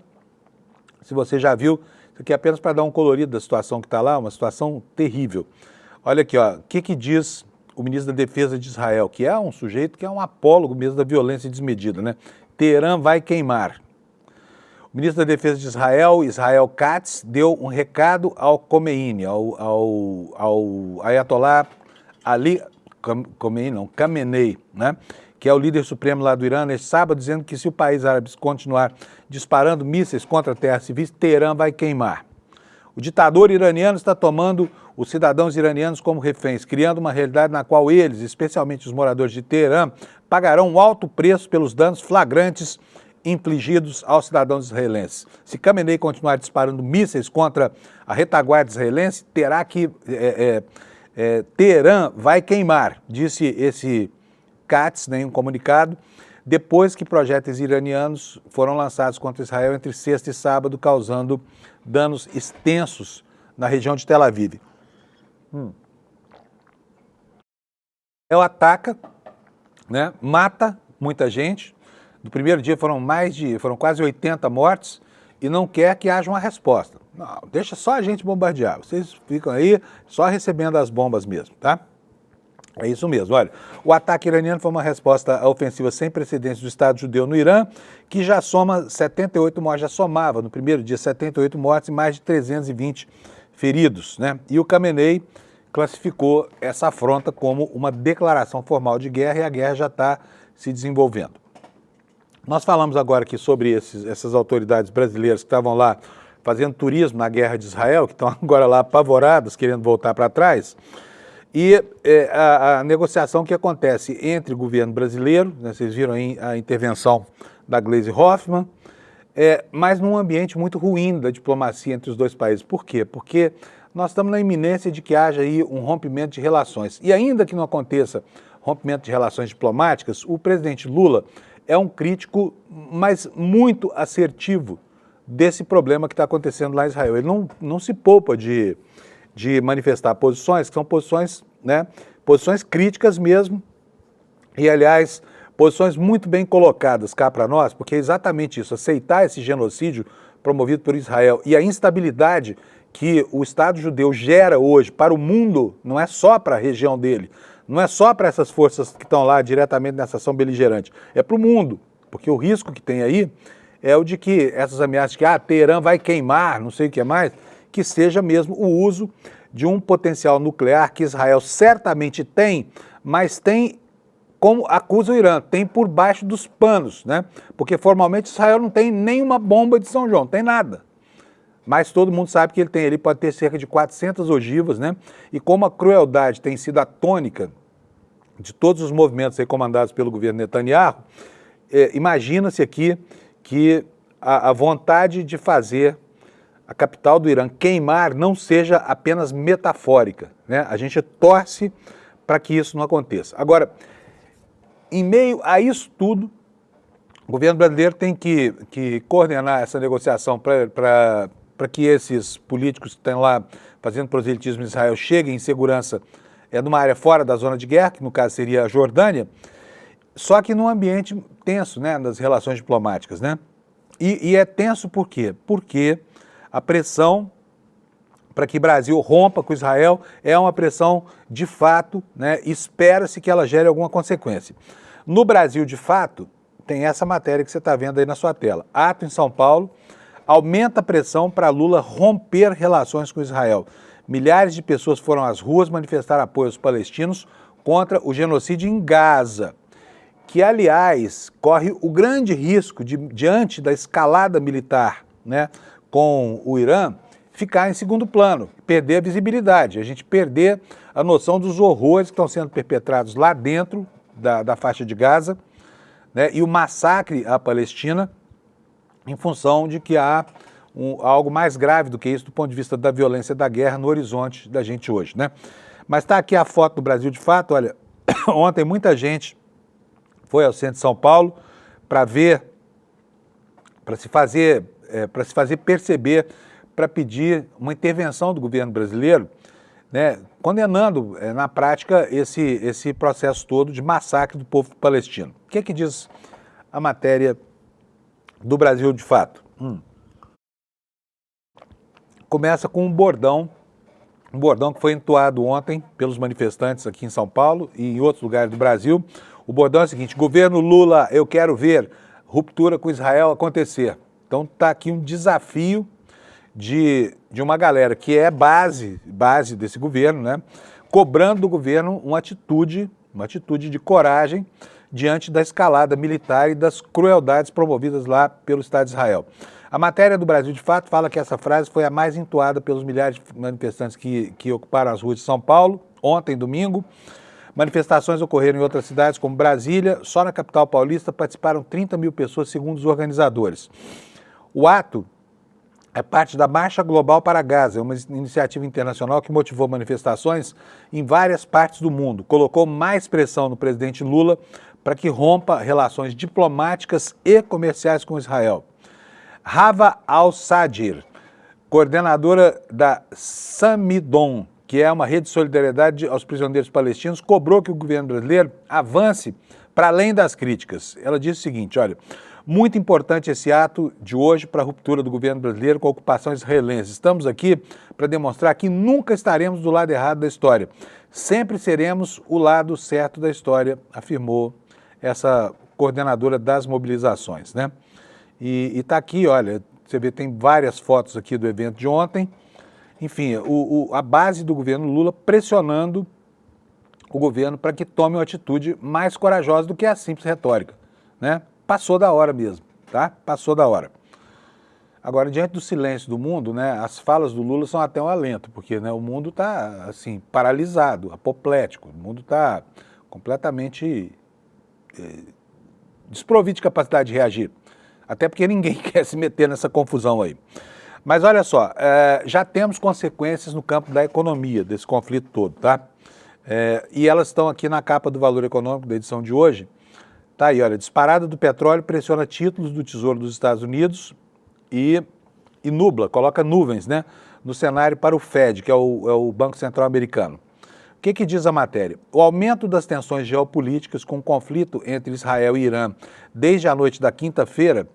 Se você já viu, isso aqui é apenas para dar um colorido da situação que está lá, uma situação terrível. Olha aqui, ó, o que diz o ministro da Defesa de Israel, que é um sujeito que é um apólogo mesmo da violência desmedida, né? Teherã vai queimar. O ministro da Defesa de Israel, Israel Katz, deu um recado ao Khomeini, ao Ayatollah Ali Khamenei, né? Que é o líder supremo lá do Irã, neste sábado, dizendo que se o país árabe continuar disparando mísseis contra terras civis, Teherã vai queimar. O ditador iraniano está tomando os cidadãos iranianos como reféns, criando uma realidade na qual eles, especialmente os moradores de Teherã, pagarão um alto preço pelos danos flagrantes infligidos aos cidadãos israelenses. Se Khamenei continuar disparando mísseis contra a retaguarda israelense, Teherã vai queimar, disse esse Katz, em um comunicado, depois que projéteis iranianos foram lançados contra Israel entre sexta e sábado, causando danos extensos na região de Tel Aviv. Israel ataca, né, mata muita gente. No primeiro dia foram quase 80 mortes e não quer que haja uma resposta. Não, deixa só a gente bombardear. Vocês ficam aí só recebendo as bombas mesmo, tá? É isso mesmo, olha, o ataque iraniano foi uma resposta à ofensiva sem precedentes do Estado judeu no Irã, que já soma 78 mortes, já somava no primeiro dia 78 mortes e mais de 320 feridos, né? E o Khamenei classificou essa afronta como uma declaração formal de guerra e a guerra já está se desenvolvendo. Nós falamos agora aqui sobre essas autoridades brasileiras que estavam lá fazendo turismo na guerra de Israel, que estão agora lá apavoradas, querendo voltar para trás. E a negociação que acontece entre o governo brasileiro, né, vocês viram aí a intervenção da Gleisi Hoffmann, mas num ambiente muito ruim da diplomacia entre os dois países. Por quê? Porque nós estamos na iminência de que haja aí um rompimento de relações. E ainda que não aconteça rompimento de relações diplomáticas, o presidente Lula é um crítico, mas muito assertivo desse problema que está acontecendo lá em Israel. Ele não se poupa de manifestar posições que são posições, né, posições críticas mesmo, e aliás, posições muito bem colocadas cá para nós, porque é exatamente isso, aceitar esse genocídio promovido por Israel e a instabilidade que o Estado judeu gera hoje para o mundo, não é só para a região dele, não é só para essas forças que estão lá diretamente nessa ação beligerante, é para o mundo, porque o risco que tem aí é o de que essas ameaças de que Teherã vai queimar, não sei o que mais, que seja mesmo o uso de um potencial nuclear que Israel certamente tem, mas tem, como acusa o Irã, tem por baixo dos panos, né? Porque formalmente Israel não tem nenhuma bomba de São João, não tem nada. Mas todo mundo sabe que ele tem, ele pode ter cerca de 400 ogivas, né? E como a crueldade tem sido a tônica de todos os movimentos aí comandados pelo governo Netanyahu, imagina-se aqui que a vontade de fazer a capital do Irã queimar não seja apenas metafórica, né? A gente torce para que isso não aconteça. Agora, em meio a isso tudo, o governo brasileiro tem que coordenar essa negociação para que esses políticos que estão lá fazendo proselitismo em Israel cheguem em segurança numa área fora da zona de guerra, que no caso seria a Jordânia, só que num ambiente tenso, né, nas relações diplomáticas, né? E é tenso por quê? Porque a pressão para que o Brasil rompa com Israel é uma pressão de fato, né? Espera-se que ela gere alguma consequência. No Brasil, de fato, tem essa matéria que você está vendo aí na sua tela. Ato em São Paulo aumenta a pressão para Lula romper relações com Israel. Milhares de pessoas foram às ruas manifestar apoio aos palestinos contra o genocídio em Gaza, que, aliás, corre o grande risco de, diante da escalada militar, né, com o Irã, ficar em segundo plano, perder a visibilidade, a gente perder a noção dos horrores que estão sendo perpetrados lá dentro da faixa de Gaza, né, e o massacre à Palestina em função de que há algo mais grave do que isso do ponto de vista da violência da guerra no horizonte da gente hoje, né? Mas está aqui a foto do Brasil de fato, olha, ontem muita gente foi ao centro de São Paulo para ver, para se fazer perceber, para pedir uma intervenção do governo brasileiro, né, condenando na prática esse processo todo de massacre do povo palestino. O que é que diz a matéria do Brasil de fato? Começa com um bordão que foi entoado ontem pelos manifestantes aqui em São Paulo e em outros lugares do Brasil. O bordão é o seguinte: governo Lula, eu quero ver ruptura com Israel acontecer. Então está aqui um desafio de uma galera que é base desse governo, né, cobrando do governo uma atitude de coragem diante da escalada militar e das crueldades promovidas lá pelo Estado de Israel. A matéria do Brasil de fato fala que essa frase foi a mais entoada pelos milhares de manifestantes que ocuparam as ruas de São Paulo ontem, domingo. Manifestações ocorreram em outras cidades como Brasília. Só na capital paulista participaram 30 mil pessoas, segundo os organizadores. O ato é parte da Marcha Global para Gaza, uma iniciativa internacional que motivou manifestações em várias partes do mundo. Colocou mais pressão no presidente Lula para que rompa relações diplomáticas e comerciais com Israel. Hava Al-Sadir, coordenadora da Samidon, que é uma rede de solidariedade aos prisioneiros palestinos, cobrou que o governo brasileiro avance para além das críticas. Ela disse o seguinte, olha, muito importante esse ato de hoje para a ruptura do governo brasileiro com a ocupação israelense. Estamos aqui para demonstrar que nunca estaremos do lado errado da história. Sempre seremos o lado certo da história, afirmou essa coordenadora das mobilizações, né? E está aqui, olha, você vê, tem várias fotos aqui do evento de ontem. Enfim, a base do governo Lula pressionando o governo para que tome uma atitude mais corajosa do que a simples retórica, né? Passou da hora mesmo, tá? Passou da hora. Agora, diante do silêncio do mundo, né, as falas do Lula são até um alento, porque, né, o mundo está, assim, paralisado, apoplético, o mundo está completamente desprovido de capacidade de reagir. Até porque ninguém quer se meter nessa confusão aí. Mas olha só, já temos consequências no campo da economia desse conflito todo, tá? E elas estão aqui na capa do Valor Econômico da edição de hoje. Tá aí, olha, disparada do petróleo pressiona títulos do Tesouro dos Estados Unidos e nubla, coloca nuvens, né, no cenário para o Fed, que é o Banco Central Americano. O que diz a matéria? O aumento das tensões geopolíticas com o conflito entre Israel e Irã desde a noite da quinta-feira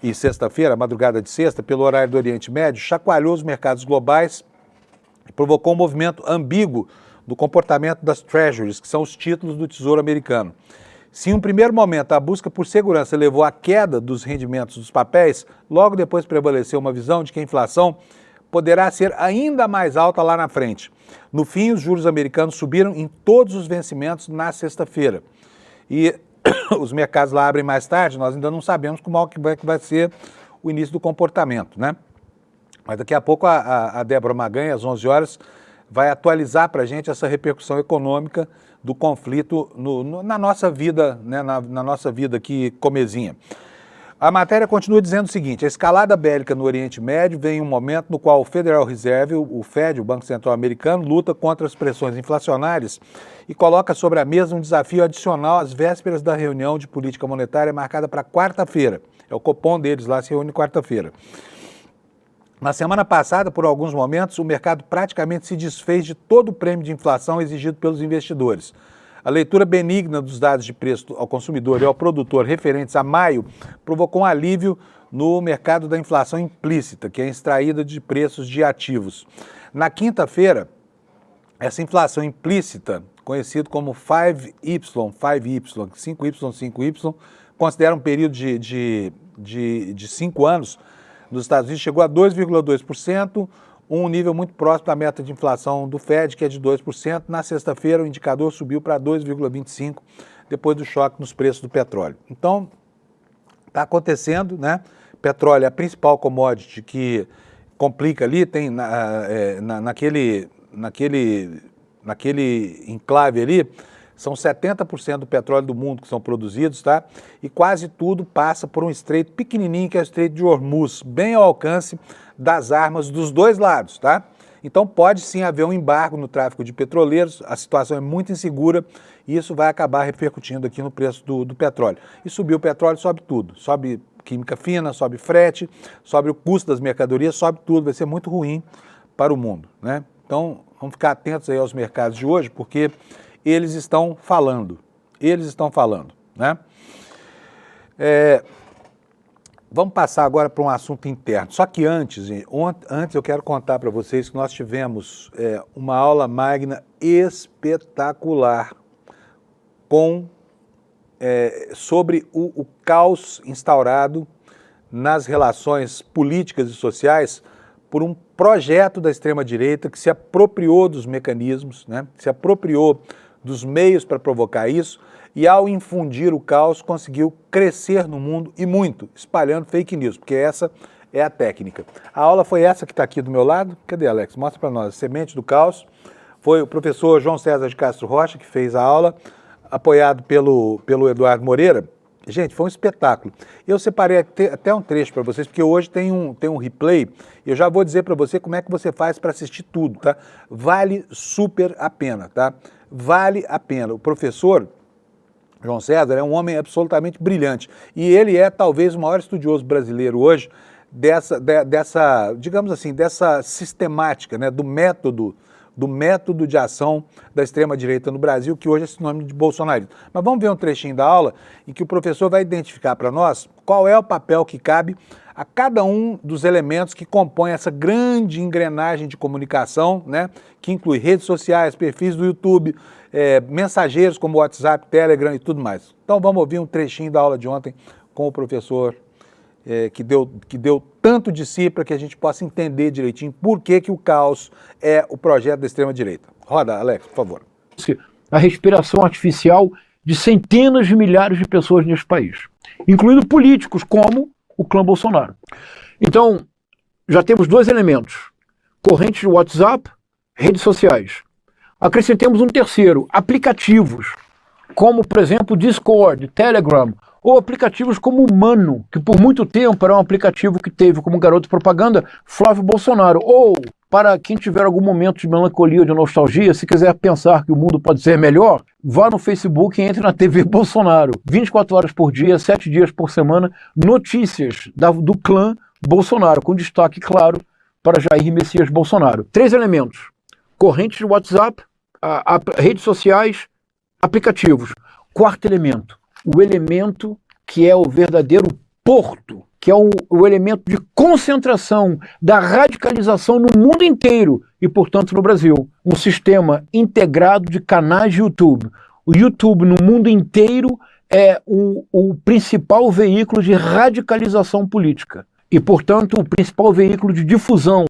e sexta-feira, madrugada de sexta, pelo horário do Oriente Médio, chacoalhou os mercados globais e provocou um movimento ambíguo do comportamento das treasuries, que são os títulos do Tesouro Americano. Se em um primeiro momento a busca por segurança levou à queda dos rendimentos dos papéis, logo depois prevaleceu uma visão de que a inflação poderá ser ainda mais alta lá na frente. No fim, os juros americanos subiram em todos os vencimentos na sexta-feira. E os mercados lá abrem mais tarde, nós ainda não sabemos como é que vai ser o início do comportamento, né? Mas daqui a pouco a Débora Maganha, às 11 horas, vai atualizar para a gente essa repercussão econômica do conflito na nossa vida, né, na nossa vida aqui comezinha. A matéria continua dizendo o seguinte: a escalada bélica no Oriente Médio vem em um momento no qual o Federal Reserve, o Fed, o Banco Central Americano, luta contra as pressões inflacionárias e coloca sobre a mesa um desafio adicional às vésperas da reunião de política monetária marcada para quarta-feira. É o Copom deles lá, se reúne quarta-feira. Na semana passada, por alguns momentos, o mercado praticamente se desfez de todo o prêmio de inflação exigido pelos investidores. A leitura benigna dos dados de preço ao consumidor e ao produtor referentes a maio provocou um alívio no mercado da inflação implícita, que é extraída de preços de ativos. Na quinta-feira, essa inflação implícita, conhecido como 5Y, 5Y, considera um período de 5 anos, nos Estados Unidos chegou a 2,2%, um nível muito próximo da meta de inflação do Fed, que é de 2%. Na sexta-feira, o indicador subiu para 2,25%, depois do choque nos preços do petróleo. Então, está acontecendo, né? Petróleo é a principal commodity que complica ali, tem naquele enclave ali, São 70% do petróleo do mundo que são produzidos, tá? E quase tudo passa por um estreito pequenininho, que é o Estreito de Hormuz, bem ao alcance das armas dos dois lados, tá? Então pode sim haver um embargo no tráfico de petroleiros, a situação é muito insegura e isso vai acabar repercutindo aqui no preço do petróleo. E subir o petróleo, sobe tudo, sobe química fina, sobe frete, sobe o custo das mercadorias, sobe tudo, vai ser muito ruim para o mundo, né? Então vamos ficar atentos aí aos mercados de hoje, porque eles estão falando, né? Vamos passar agora para um assunto interno. Só que antes eu quero contar para vocês que nós tivemos uma aula magna espetacular sobre o caos instaurado nas relações políticas e sociais por um projeto da extrema-direita que se apropriou dos mecanismos, né? Se apropriou dos meios para provocar isso e, ao infundir o caos, conseguiu crescer no mundo e muito, espalhando fake news, porque essa é a técnica. A aula foi essa que está aqui do meu lado. Cadê, Alex? Mostra para nós. Semente do Caos. Foi o professor João César de Castro Rocha que fez a aula, apoiado pelo Eduardo Moreira. Gente, foi um espetáculo. Eu separei até um trecho para vocês, porque hoje tem um replay, e eu já vou dizer para você como é que você faz para assistir tudo, tá? Vale super a pena, tá? Vale a pena. O professor João César é um homem absolutamente brilhante, e ele é talvez o maior estudioso brasileiro hoje dessa, digamos assim, dessa sistemática, né, do método de ação da extrema-direita no Brasil, que hoje é sinônimo de bolsonarismo. Mas vamos ver um trechinho da aula em que o professor vai identificar para nós qual é o papel que cabe a cada um dos elementos que compõem essa grande engrenagem de comunicação, né, que inclui redes sociais, perfis do YouTube, mensageiros como WhatsApp, Telegram e tudo mais. Então vamos ouvir um trechinho da aula de ontem com o professor que deu tanto de si para que a gente possa entender direitinho por que o caos é o projeto da extrema-direita. Roda, Alex, por favor. A respiração artificial de centenas de milhares de pessoas neste país, incluindo políticos como o clã Bolsonaro. Então, já temos dois elementos: correntes de WhatsApp, redes sociais. Acrescentemos um terceiro: aplicativos, como, por exemplo, Discord, Telegram, ou aplicativos como o Mano, que por muito tempo era um aplicativo que teve como garoto propaganda Flávio Bolsonaro. Ou, para quem tiver algum momento de melancolia ou de nostalgia, se quiser pensar que o mundo pode ser melhor, vá no Facebook e entre na TV Bolsonaro. 24 horas por dia, 7 dias por semana, notícias do clã Bolsonaro, com destaque, claro, para Jair Messias Bolsonaro. 3 elementos: correntes de WhatsApp, redes sociais, aplicativos. 4º elemento: o elemento que é o verdadeiro porto, que é o elemento de concentração da radicalização no mundo inteiro e, portanto, no Brasil. Um sistema integrado de canais de YouTube. O YouTube no mundo inteiro é o principal veículo de radicalização política e, portanto, o principal veículo de difusão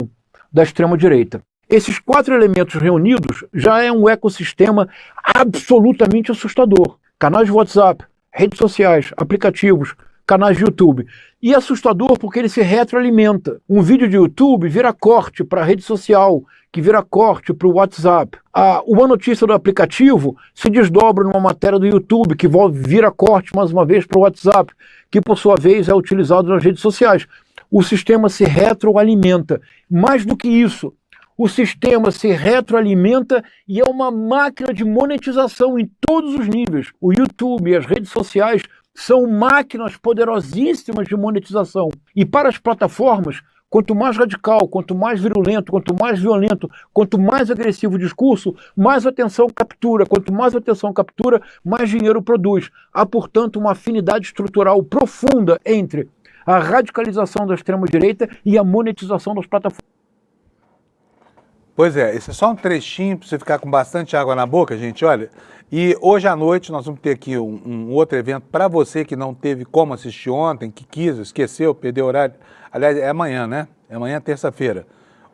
da extrema-direita. Esses 4 elementos reunidos já é um ecossistema absolutamente assustador. Canais de WhatsApp, redes sociais, aplicativos, canais de YouTube. E é assustador porque ele se retroalimenta. Um vídeo de YouTube vira corte para a rede social, que vira corte para o WhatsApp. Uma notícia do aplicativo se desdobra numa matéria do YouTube, que vira corte mais uma vez para o WhatsApp, que por sua vez é utilizado nas redes sociais. O sistema se retroalimenta. Mais do que isso, o sistema se retroalimenta e é uma máquina de monetização em todos os níveis. O YouTube e as redes sociais são máquinas poderosíssimas de monetização. E para as plataformas, quanto mais radical, quanto mais virulento, quanto mais violento, quanto mais agressivo o discurso, mais atenção captura. Quanto mais atenção captura, mais dinheiro produz. Há, portanto, uma afinidade estrutural profunda entre a radicalização da extrema-direita e a monetização das plataformas. Pois é, esse é só um trechinho para você ficar com bastante água na boca, gente, olha. E hoje à noite nós vamos ter aqui um outro evento para você que não teve como assistir ontem, que quis, esqueceu, perdeu horário. Aliás, é amanhã, né? É amanhã, terça-feira.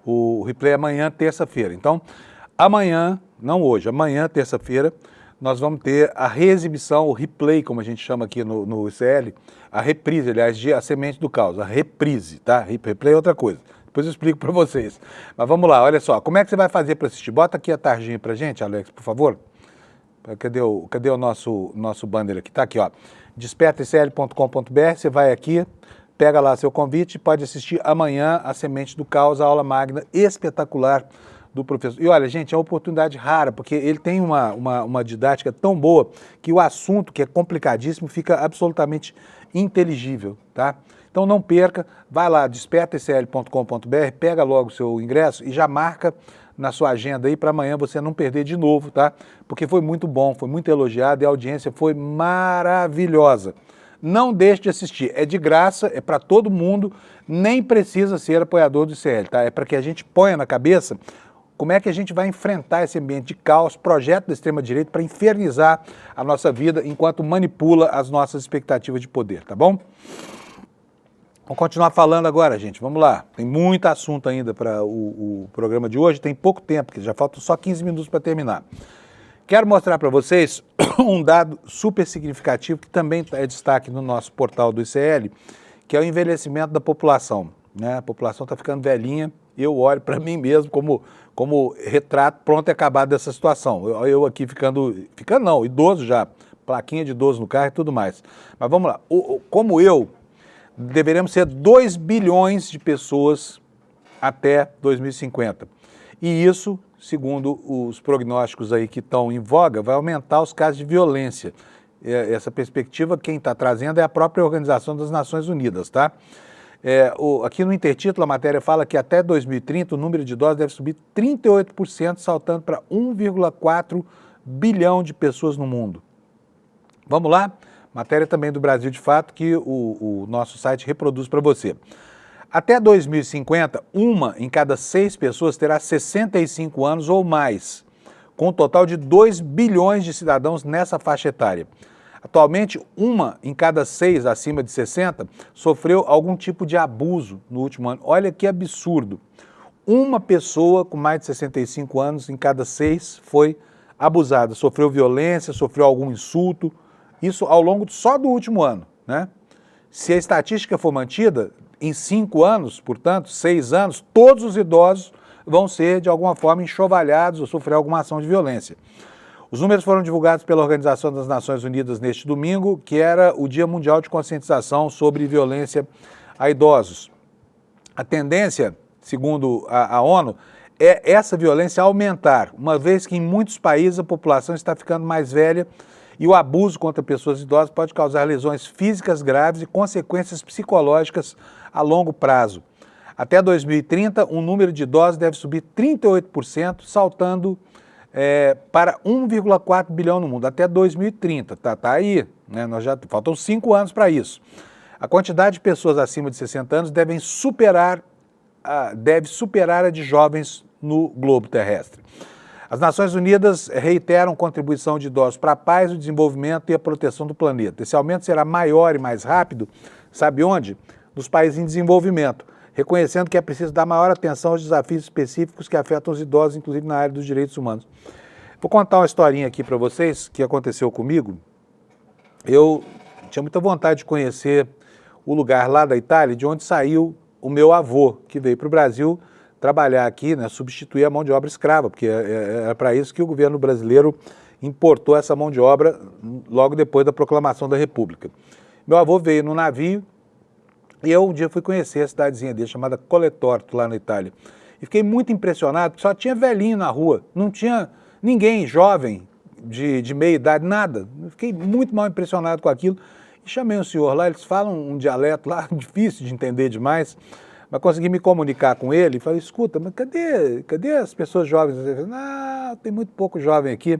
O replay é amanhã, terça-feira. Então, amanhã, não hoje, amanhã, terça-feira, nós vamos ter a reexibição, o replay, como a gente chama aqui no ICL, a reprise, aliás, de A Semente do Caos, a reprise, tá? Replay é outra coisa. Depois eu explico para vocês. Mas vamos lá, olha só. Como é que você vai fazer para assistir? Bota aqui a tarjinha para gente, Alex, por favor. Cadê o nosso banner aqui? Tá aqui, ó. despertaicl.com.br, você vai aqui, pega lá seu convite e pode assistir amanhã a Semente do Caos, a aula magna espetacular do professor. E olha, gente, é uma oportunidade rara, porque ele tem uma didática tão boa que o assunto, que é complicadíssimo, fica absolutamente inteligível, tá? Então não perca, vai lá, despertaicl.com.br, pega logo o seu ingresso e já marca na sua agenda aí para amanhã você não perder de novo, tá? Porque foi muito bom, foi muito elogiado e a audiência foi maravilhosa. Não deixe de assistir, é de graça, é para todo mundo, nem precisa ser apoiador do ICL, tá? É para que a gente ponha na cabeça como é que a gente vai enfrentar esse ambiente de caos, projeto da extrema-direita para infernizar a nossa vida enquanto manipula as nossas expectativas de poder, tá bom? Vamos continuar falando agora, gente. Vamos lá. Tem muito assunto ainda para o programa de hoje. Tem pouco tempo, porque já faltam só 15 minutos para terminar. Quero mostrar para vocês um dado super significativo que também é destaque no nosso portal do ICL, que é o envelhecimento da população, né? A população está ficando velhinha e eu olho para mim mesmo como retrato pronto e acabado dessa situação. Eu aqui ficando não, idoso já, plaquinha de idoso no carro e tudo mais. Mas vamos lá. Como deveremos ser 2 bilhões de pessoas até 2050. E isso, segundo os prognósticos aí que estão em voga, vai aumentar os casos de violência. Essa perspectiva, quem está trazendo é a própria Organização das Nações Unidas, tá? Aqui no intertítulo, a matéria fala que até 2030 o número de idosos deve subir 38%, saltando para 1,4 bilhão de pessoas no mundo. Vamos lá? Matéria também do Brasil de Fato, que o nosso site reproduz para você. Até 2050, 1 em cada 6 pessoas terá 65 anos ou mais, com um total de 2 bilhões de cidadãos nessa faixa etária. Atualmente, 1 em cada 6 acima de 60 sofreu algum tipo de abuso no último ano. Olha que absurdo. Uma pessoa com mais de 65 anos em cada 6 foi abusada, sofreu violência, sofreu algum insulto. Isso ao longo só do último ano, né? Se a estatística for mantida, em 5 anos, portanto, 6 anos, todos os idosos vão ser, de alguma forma, enxovalhados ou sofrer alguma ação de violência. Os números foram divulgados pela Organização das Nações Unidas neste domingo, que era o Dia Mundial de Conscientização sobre Violência a Idosos. A tendência, segundo a ONU, é essa violência aumentar, uma vez que em muitos países a população está ficando mais velha e o abuso contra pessoas idosas pode causar lesões físicas graves e consequências psicológicas a longo prazo. Até 2030, o número de idosos deve subir 38%, saltando para 1,4 bilhão no mundo, até 2030. Tá aí, né? Faltam 5 anos para isso. A quantidade de pessoas acima de 60 anos deve superar a de jovens no globo terrestre. As Nações Unidas reiteram contribuição de idosos para a paz, o desenvolvimento e a proteção do planeta. Esse aumento será maior e mais rápido, sabe onde? Nos países em desenvolvimento, reconhecendo que é preciso dar maior atenção aos desafios específicos que afetam os idosos, inclusive na área dos direitos humanos. Vou contar uma historinha aqui para vocês que aconteceu comigo. Eu tinha muita vontade de conhecer o lugar lá da Itália, de onde saiu o meu avô, que veio para o Brasil trabalhar aqui, né, substituir a mão de obra escrava, porque era para isso que o governo brasileiro importou essa mão de obra logo depois da proclamação da República. Meu avô veio no navio e eu um dia fui conhecer a cidadezinha dele, chamada Coletorto, lá na Itália. E fiquei muito impressionado, porque só tinha velhinho na rua, não tinha ninguém jovem, de meia idade, nada. Eu fiquei muito mal impressionado com aquilo. E chamei um senhor lá, eles falam um dialeto lá difícil de entender demais, mas consegui me comunicar com ele e falei, escuta, mas cadê as pessoas jovens? Ele falou, não, tem muito pouco jovem aqui.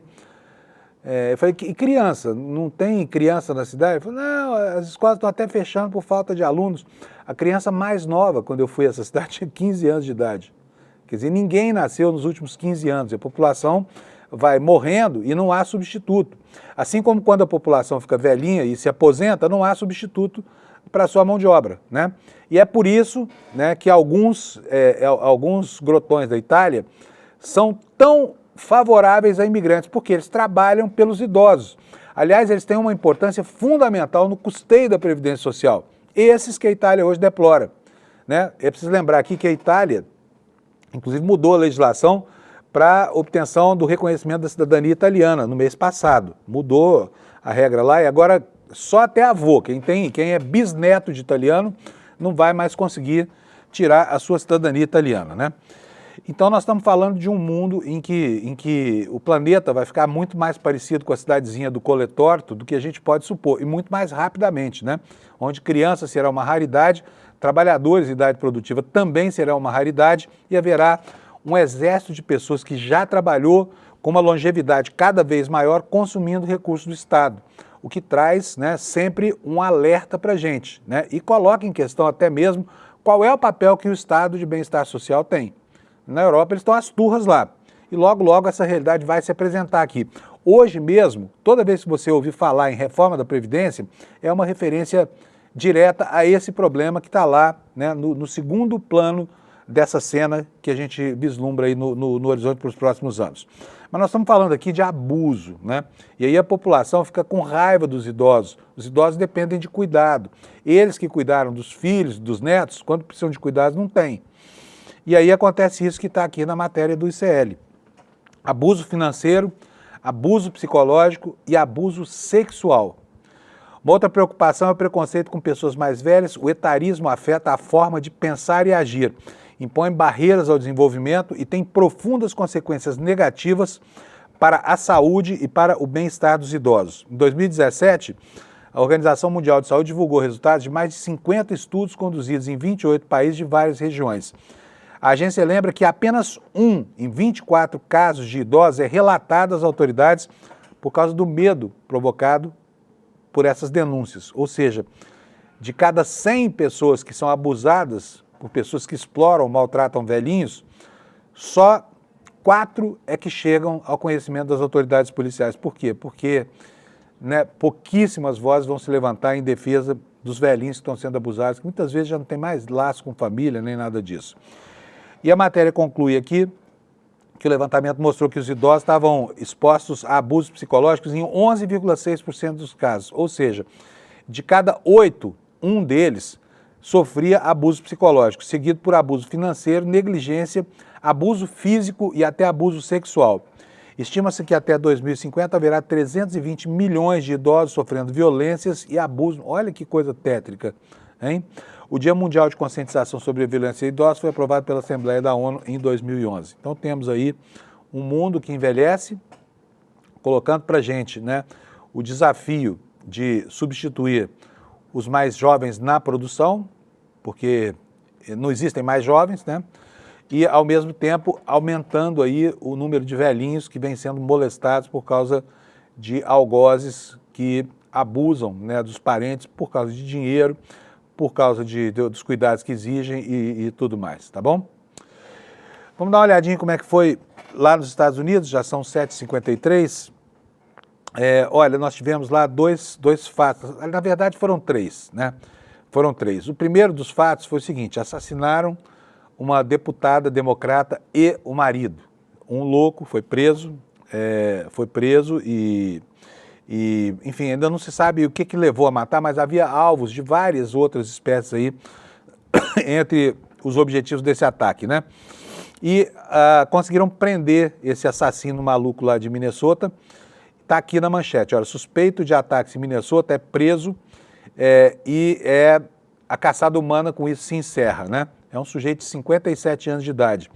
Eu falei, e criança? Não tem criança na cidade? Ele falou, não, as escolas estão até fechando por falta de alunos. A criança mais nova, quando eu fui a essa cidade, tinha 15 anos de idade. Quer dizer, ninguém nasceu nos últimos 15 anos. A população vai morrendo e não há substituto. Assim como quando a população fica velhinha e se aposenta, não há substituto para a sua mão de obra, né? E é por isso, né, que alguns grotões da Itália são tão favoráveis a imigrantes, porque eles trabalham pelos idosos. Aliás, eles têm uma importância fundamental no custeio da Previdência Social. Esses que a Itália hoje deplora, né? É preciso lembrar aqui que a Itália, inclusive, mudou a legislação para obtenção do reconhecimento da cidadania italiana no mês passado. Mudou a regra lá e agora só até avô, quem é bisneto de italiano, não vai mais conseguir tirar a sua cidadania italiana, né? Então nós estamos falando de um mundo em que o planeta vai ficar muito mais parecido com a cidadezinha do Coletorto do que a gente pode supor, e muito mais rapidamente, né? Onde criança será uma raridade, trabalhadores de idade produtiva também será uma raridade e haverá um exército de pessoas que já trabalhou com uma longevidade cada vez maior consumindo recursos do Estado, o que traz, né, sempre um alerta para a gente, né? E coloca em questão até mesmo qual é o papel que o Estado de bem-estar social tem. Na Europa eles estão às turras lá. E logo, logo essa realidade vai se apresentar aqui. Hoje mesmo, toda vez que você ouvir falar em reforma da Previdência, é uma referência direta a esse problema que está lá, né, no segundo plano dessa cena que a gente vislumbra aí no horizonte para os próximos anos. Mas nós estamos falando aqui de abuso, né? E aí a população fica com raiva dos idosos. Os idosos dependem de cuidado. Eles que cuidaram dos filhos, dos netos, quando precisam de cuidados, não têm. E aí acontece isso que está aqui na matéria do ICL. Abuso financeiro, abuso psicológico e abuso sexual. Uma outra preocupação é o preconceito com pessoas mais velhas. O etarismo afeta a forma de pensar e agir, impõe barreiras ao desenvolvimento e tem profundas consequências negativas para a saúde e para o bem-estar dos idosos. Em 2017, a Organização Mundial de Saúde divulgou resultados de mais de 50 estudos conduzidos em 28 países de várias regiões. A agência lembra que apenas 1 em 24 casos de idosos é relatado às autoridades por causa do medo provocado por essas denúncias. Ou seja, de cada 100 pessoas que são abusadas por pessoas que exploram, maltratam velhinhos, só 4 é que chegam ao conhecimento das autoridades policiais. Por quê? Porque, né, pouquíssimas vozes vão se levantar em defesa dos velhinhos que estão sendo abusados, que muitas vezes já não tem mais laço com família, nem nada disso. E a matéria conclui aqui que o levantamento mostrou que os idosos estavam expostos a abusos psicológicos em 11,6% dos casos, ou seja, de cada 8, um deles sofria abuso psicológico, seguido por abuso financeiro, negligência, abuso físico e até abuso sexual. Estima-se que até 2050 haverá 320 milhões de idosos sofrendo violências e abuso. Olha que coisa tétrica, hein? O Dia Mundial de Conscientização sobre a Violência Idosa foi aprovado pela Assembleia da ONU em 2011. Então temos aí um mundo que envelhece, colocando para a gente, né, o desafio de substituir os mais jovens na produção, porque não existem mais jovens, né? E, ao mesmo tempo, aumentando aí o número de velhinhos que vêm sendo molestados por causa de algozes que abusam, né, dos parentes por causa de dinheiro, por causa dos cuidados que exigem e tudo mais, tá bom? Vamos dar uma olhadinha em como é que foi lá nos Estados Unidos, já são 7h53. Olha, nós tivemos lá dois fatos, na verdade foram 3, né? Foram 3. O primeiro dos fatos foi o seguinte: assassinaram uma deputada democrata e o marido. Um louco foi preso e, enfim, ainda não se sabe o que levou a matar, mas havia alvos de várias outras espécies aí entre os objetivos desse ataque, né? E conseguiram prender esse assassino maluco lá de Minnesota. Está aqui na manchete, olha, suspeito de ataques em Minnesota é preso e a caçada humana com isso se encerra, né? É um sujeito de 57 anos de idade.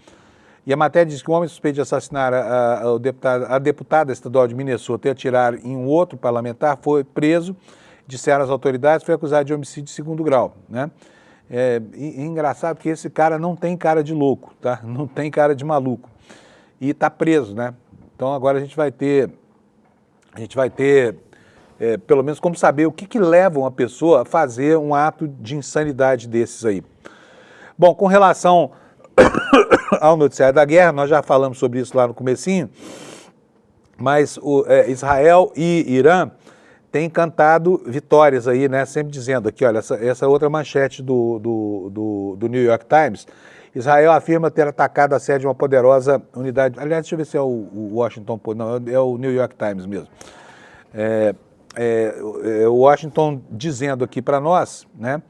E a matéria diz que o homem suspeito de assassinar a deputada estadual de Minnesota e atirar em um outro parlamentar foi preso, disseram as autoridades, foi acusado de homicídio de 2º grau, né? Engraçado que esse cara não tem cara de louco, tá? Não tem cara de maluco. E está preso, né? Então agora a gente vai ter pelo menos como saber o que leva uma pessoa a fazer um ato de insanidade desses aí. Bom, com relação ao noticiário da guerra, nós já falamos sobre isso lá no comecinho, mas Israel e Irã têm cantado vitórias aí, né? Sempre dizendo aqui, olha, essa outra manchete do New York Times. Israel afirma ter atacado a sede de uma poderosa unidade. Aliás, deixa eu ver se é o Washington Post, não, é o New York Times mesmo. O Washington dizendo aqui para nós, né?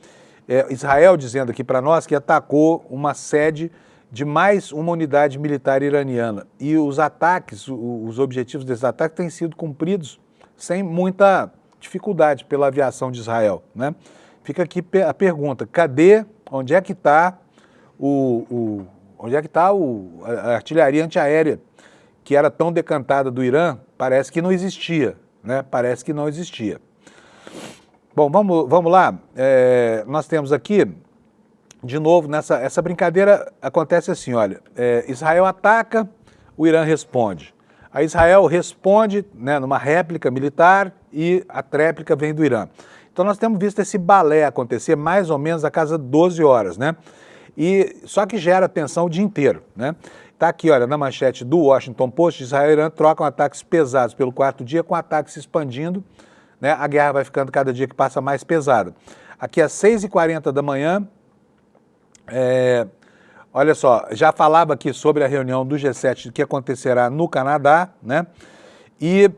Israel dizendo aqui para nós que atacou uma sede de mais uma unidade militar iraniana. E os ataques, os objetivos desses ataques têm sido cumpridos sem muita dificuldade pela aviação de Israel, né? Fica aqui a pergunta, onde é que está a artilharia antiaérea que era tão decantada do Irã? Parece que não existia, né? Parece que não existia. Bom, vamos lá. Nós temos aqui, de novo, essa brincadeira acontece assim, olha, Israel ataca, o Irã responde. Aí Israel responde, né, numa réplica militar e a tréplica vem do Irã. Então nós temos visto esse balé acontecer mais ou menos a cada 12 horas, né? E só que gera tensão o dia inteiro, né? Tá aqui, olha, na manchete do Washington Post, Israel e Irã trocam ataques pesados pelo quarto dia, com ataques se expandindo, né? A guerra vai ficando cada dia que passa mais pesada. Aqui às 6h40 da manhã, olha só, já falava aqui sobre a reunião do G7 que acontecerá no Canadá, né? E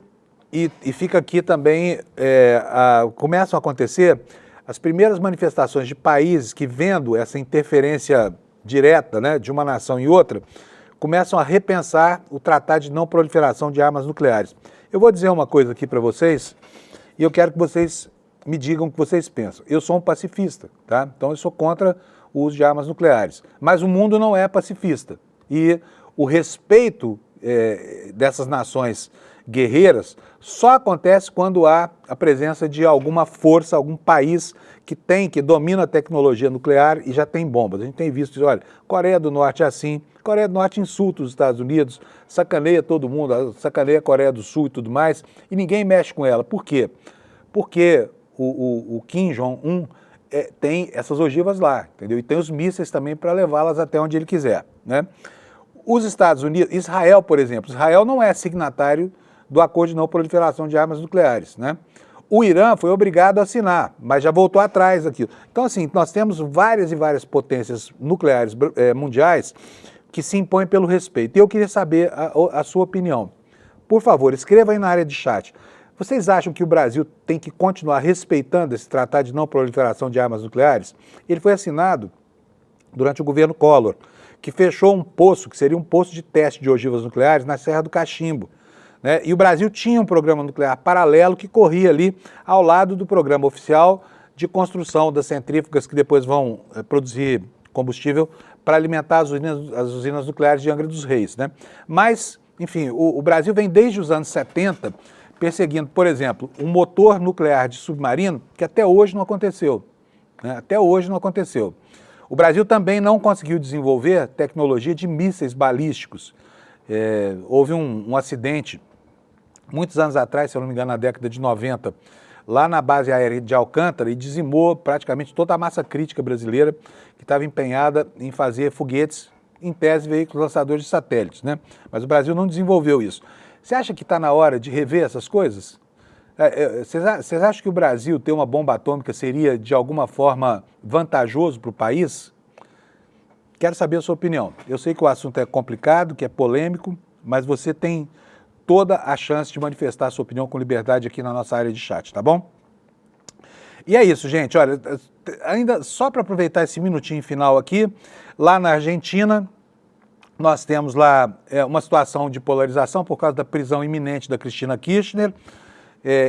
fica aqui também, começam a acontecer as primeiras manifestações de países que, vendo essa interferência direta, né, de uma nação em outra, começam a repensar o Tratado de Não Proliferação de Armas Nucleares. Eu vou dizer uma coisa aqui para vocês e eu quero que vocês me digam o que vocês pensam. Eu sou um pacifista, tá? Então eu sou contra o uso de armas nucleares. Mas o mundo não é pacifista. E o respeito dessas nações guerreiras só acontece quando há a presença de alguma força, algum país que domina a tecnologia nuclear e já tem bombas. A gente tem visto, olha, Coreia do Norte é assim, Coreia do Norte insulta os Estados Unidos, sacaneia todo mundo, sacaneia a Coreia do Sul e tudo mais, e ninguém mexe com ela. Por quê? Porque o Kim Jong-un tem essas ogivas lá, entendeu? E tem os mísseis também para levá-las até onde ele quiser, né? Os Estados Unidos, Israel, por exemplo, Israel não é signatário do Acordo de Não Proliferação de Armas Nucleares, né? O Irã foi obrigado a assinar, mas já voltou atrás daquilo. Então, assim, nós temos várias e várias potências nucleares mundiais que se impõem pelo respeito. E eu queria saber a sua opinião. Por favor, escreva aí na área de chat. Vocês acham que o Brasil tem que continuar respeitando esse Tratado de Não Proliferação de Armas Nucleares? Ele foi assinado durante o governo Collor, que fechou um poço, que seria um poço de teste de ogivas nucleares na Serra do Cachimbo, né? E o Brasil tinha um programa nuclear paralelo que corria ali ao lado do programa oficial de construção das centrífugas que depois vão produzir combustível para alimentar as usinas nucleares de Angra dos Reis, né? Mas, enfim, o Brasil vem desde os anos 70 perseguindo, por exemplo, um motor nuclear de submarino que até hoje não aconteceu, né? Até hoje não aconteceu. O Brasil também não conseguiu desenvolver tecnologia de mísseis balísticos. Houve um acidente, muitos anos atrás, se eu não me engano, na década de 90, lá na base aérea de Alcântara, e dizimou praticamente toda a massa crítica brasileira que estava empenhada em fazer foguetes, em tese, veículos lançadores de satélites, né? Mas o Brasil não desenvolveu isso. Você acha que está na hora de rever essas coisas? Vocês acham que o Brasil ter uma bomba atômica seria, de alguma forma, vantajoso para o país? Quero saber a sua opinião. Eu sei que o assunto é complicado, que é polêmico, mas você tem toda a chance de manifestar a sua opinião com liberdade aqui na nossa área de chat, tá bom? E é isso, gente. Olha, ainda só para aproveitar esse minutinho final aqui, lá na Argentina, nós temos lá uma situação de polarização por causa da prisão iminente da Cristina Kirchner.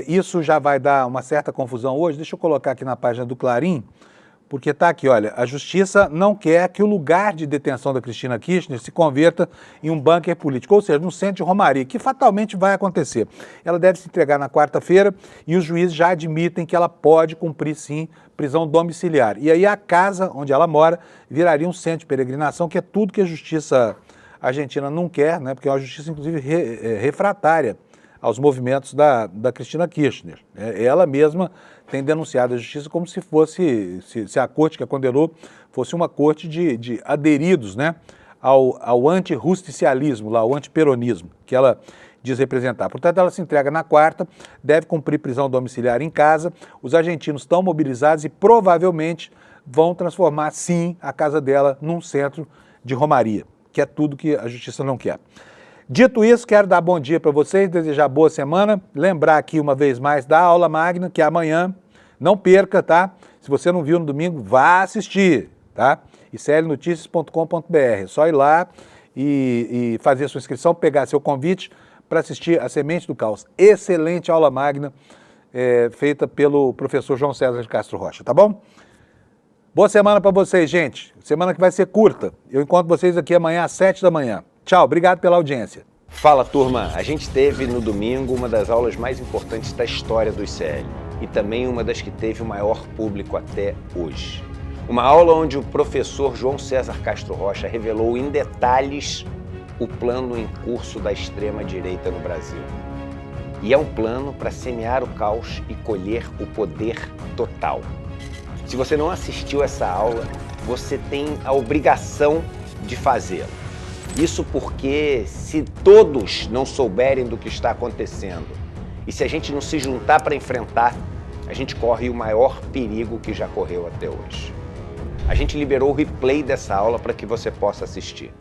Isso já vai dar uma certa confusão hoje. Deixa eu colocar aqui na página do Clarim, porque está aqui, olha, a Justiça não quer que o lugar de detenção da Cristina Kirchner se converta em um bunker político, ou seja, num centro de romaria, que fatalmente vai acontecer. Ela deve se entregar na quarta-feira e os juízes já admitem que ela pode cumprir, sim, prisão domiciliar. E aí a casa onde ela mora viraria um centro de peregrinação, que é tudo que a Justiça argentina não quer, né, porque é uma justiça, inclusive, refratária aos movimentos da Cristina Kirchner. Ela mesma tem denunciado a justiça como se fosse, se a corte que a condenou fosse uma corte de aderidos, né, ao antirrusticialismo, ao antiperonismo, que ela diz representar. Portanto, ela se entrega na quarta, deve cumprir prisão domiciliar em casa. Os argentinos estão mobilizados e provavelmente vão transformar, sim, a casa dela num centro de romaria, que é tudo que a justiça não quer. Dito isso, quero dar bom dia para vocês, desejar boa semana, lembrar aqui uma vez mais da aula magna, que é amanhã, não perca, tá? Se você não viu no domingo, vá assistir, tá? iclnoticias.com.br. Só ir lá e fazer sua inscrição, pegar seu convite para assistir a Semente do Caos. Excelente aula magna feita pelo professor João César de Castro Rocha, tá bom? Boa semana para vocês, gente. Semana que vai ser curta. Eu encontro vocês aqui amanhã às 7 da manhã. Tchau, obrigado pela audiência. Fala, turma. A gente teve no domingo uma das aulas mais importantes da história do ICL e também uma das que teve o maior público até hoje. Uma aula onde o professor João César Castro Rocha revelou em detalhes o plano em curso da extrema-direita no Brasil. E é um plano para semear o caos e colher o poder total. Se você não assistiu essa aula, você tem a obrigação de fazê-la. Isso porque se todos não souberem do que está acontecendo e se a gente não se juntar para enfrentar, a gente corre o maior perigo que já correu até hoje. A gente liberou o replay dessa aula para que você possa assistir.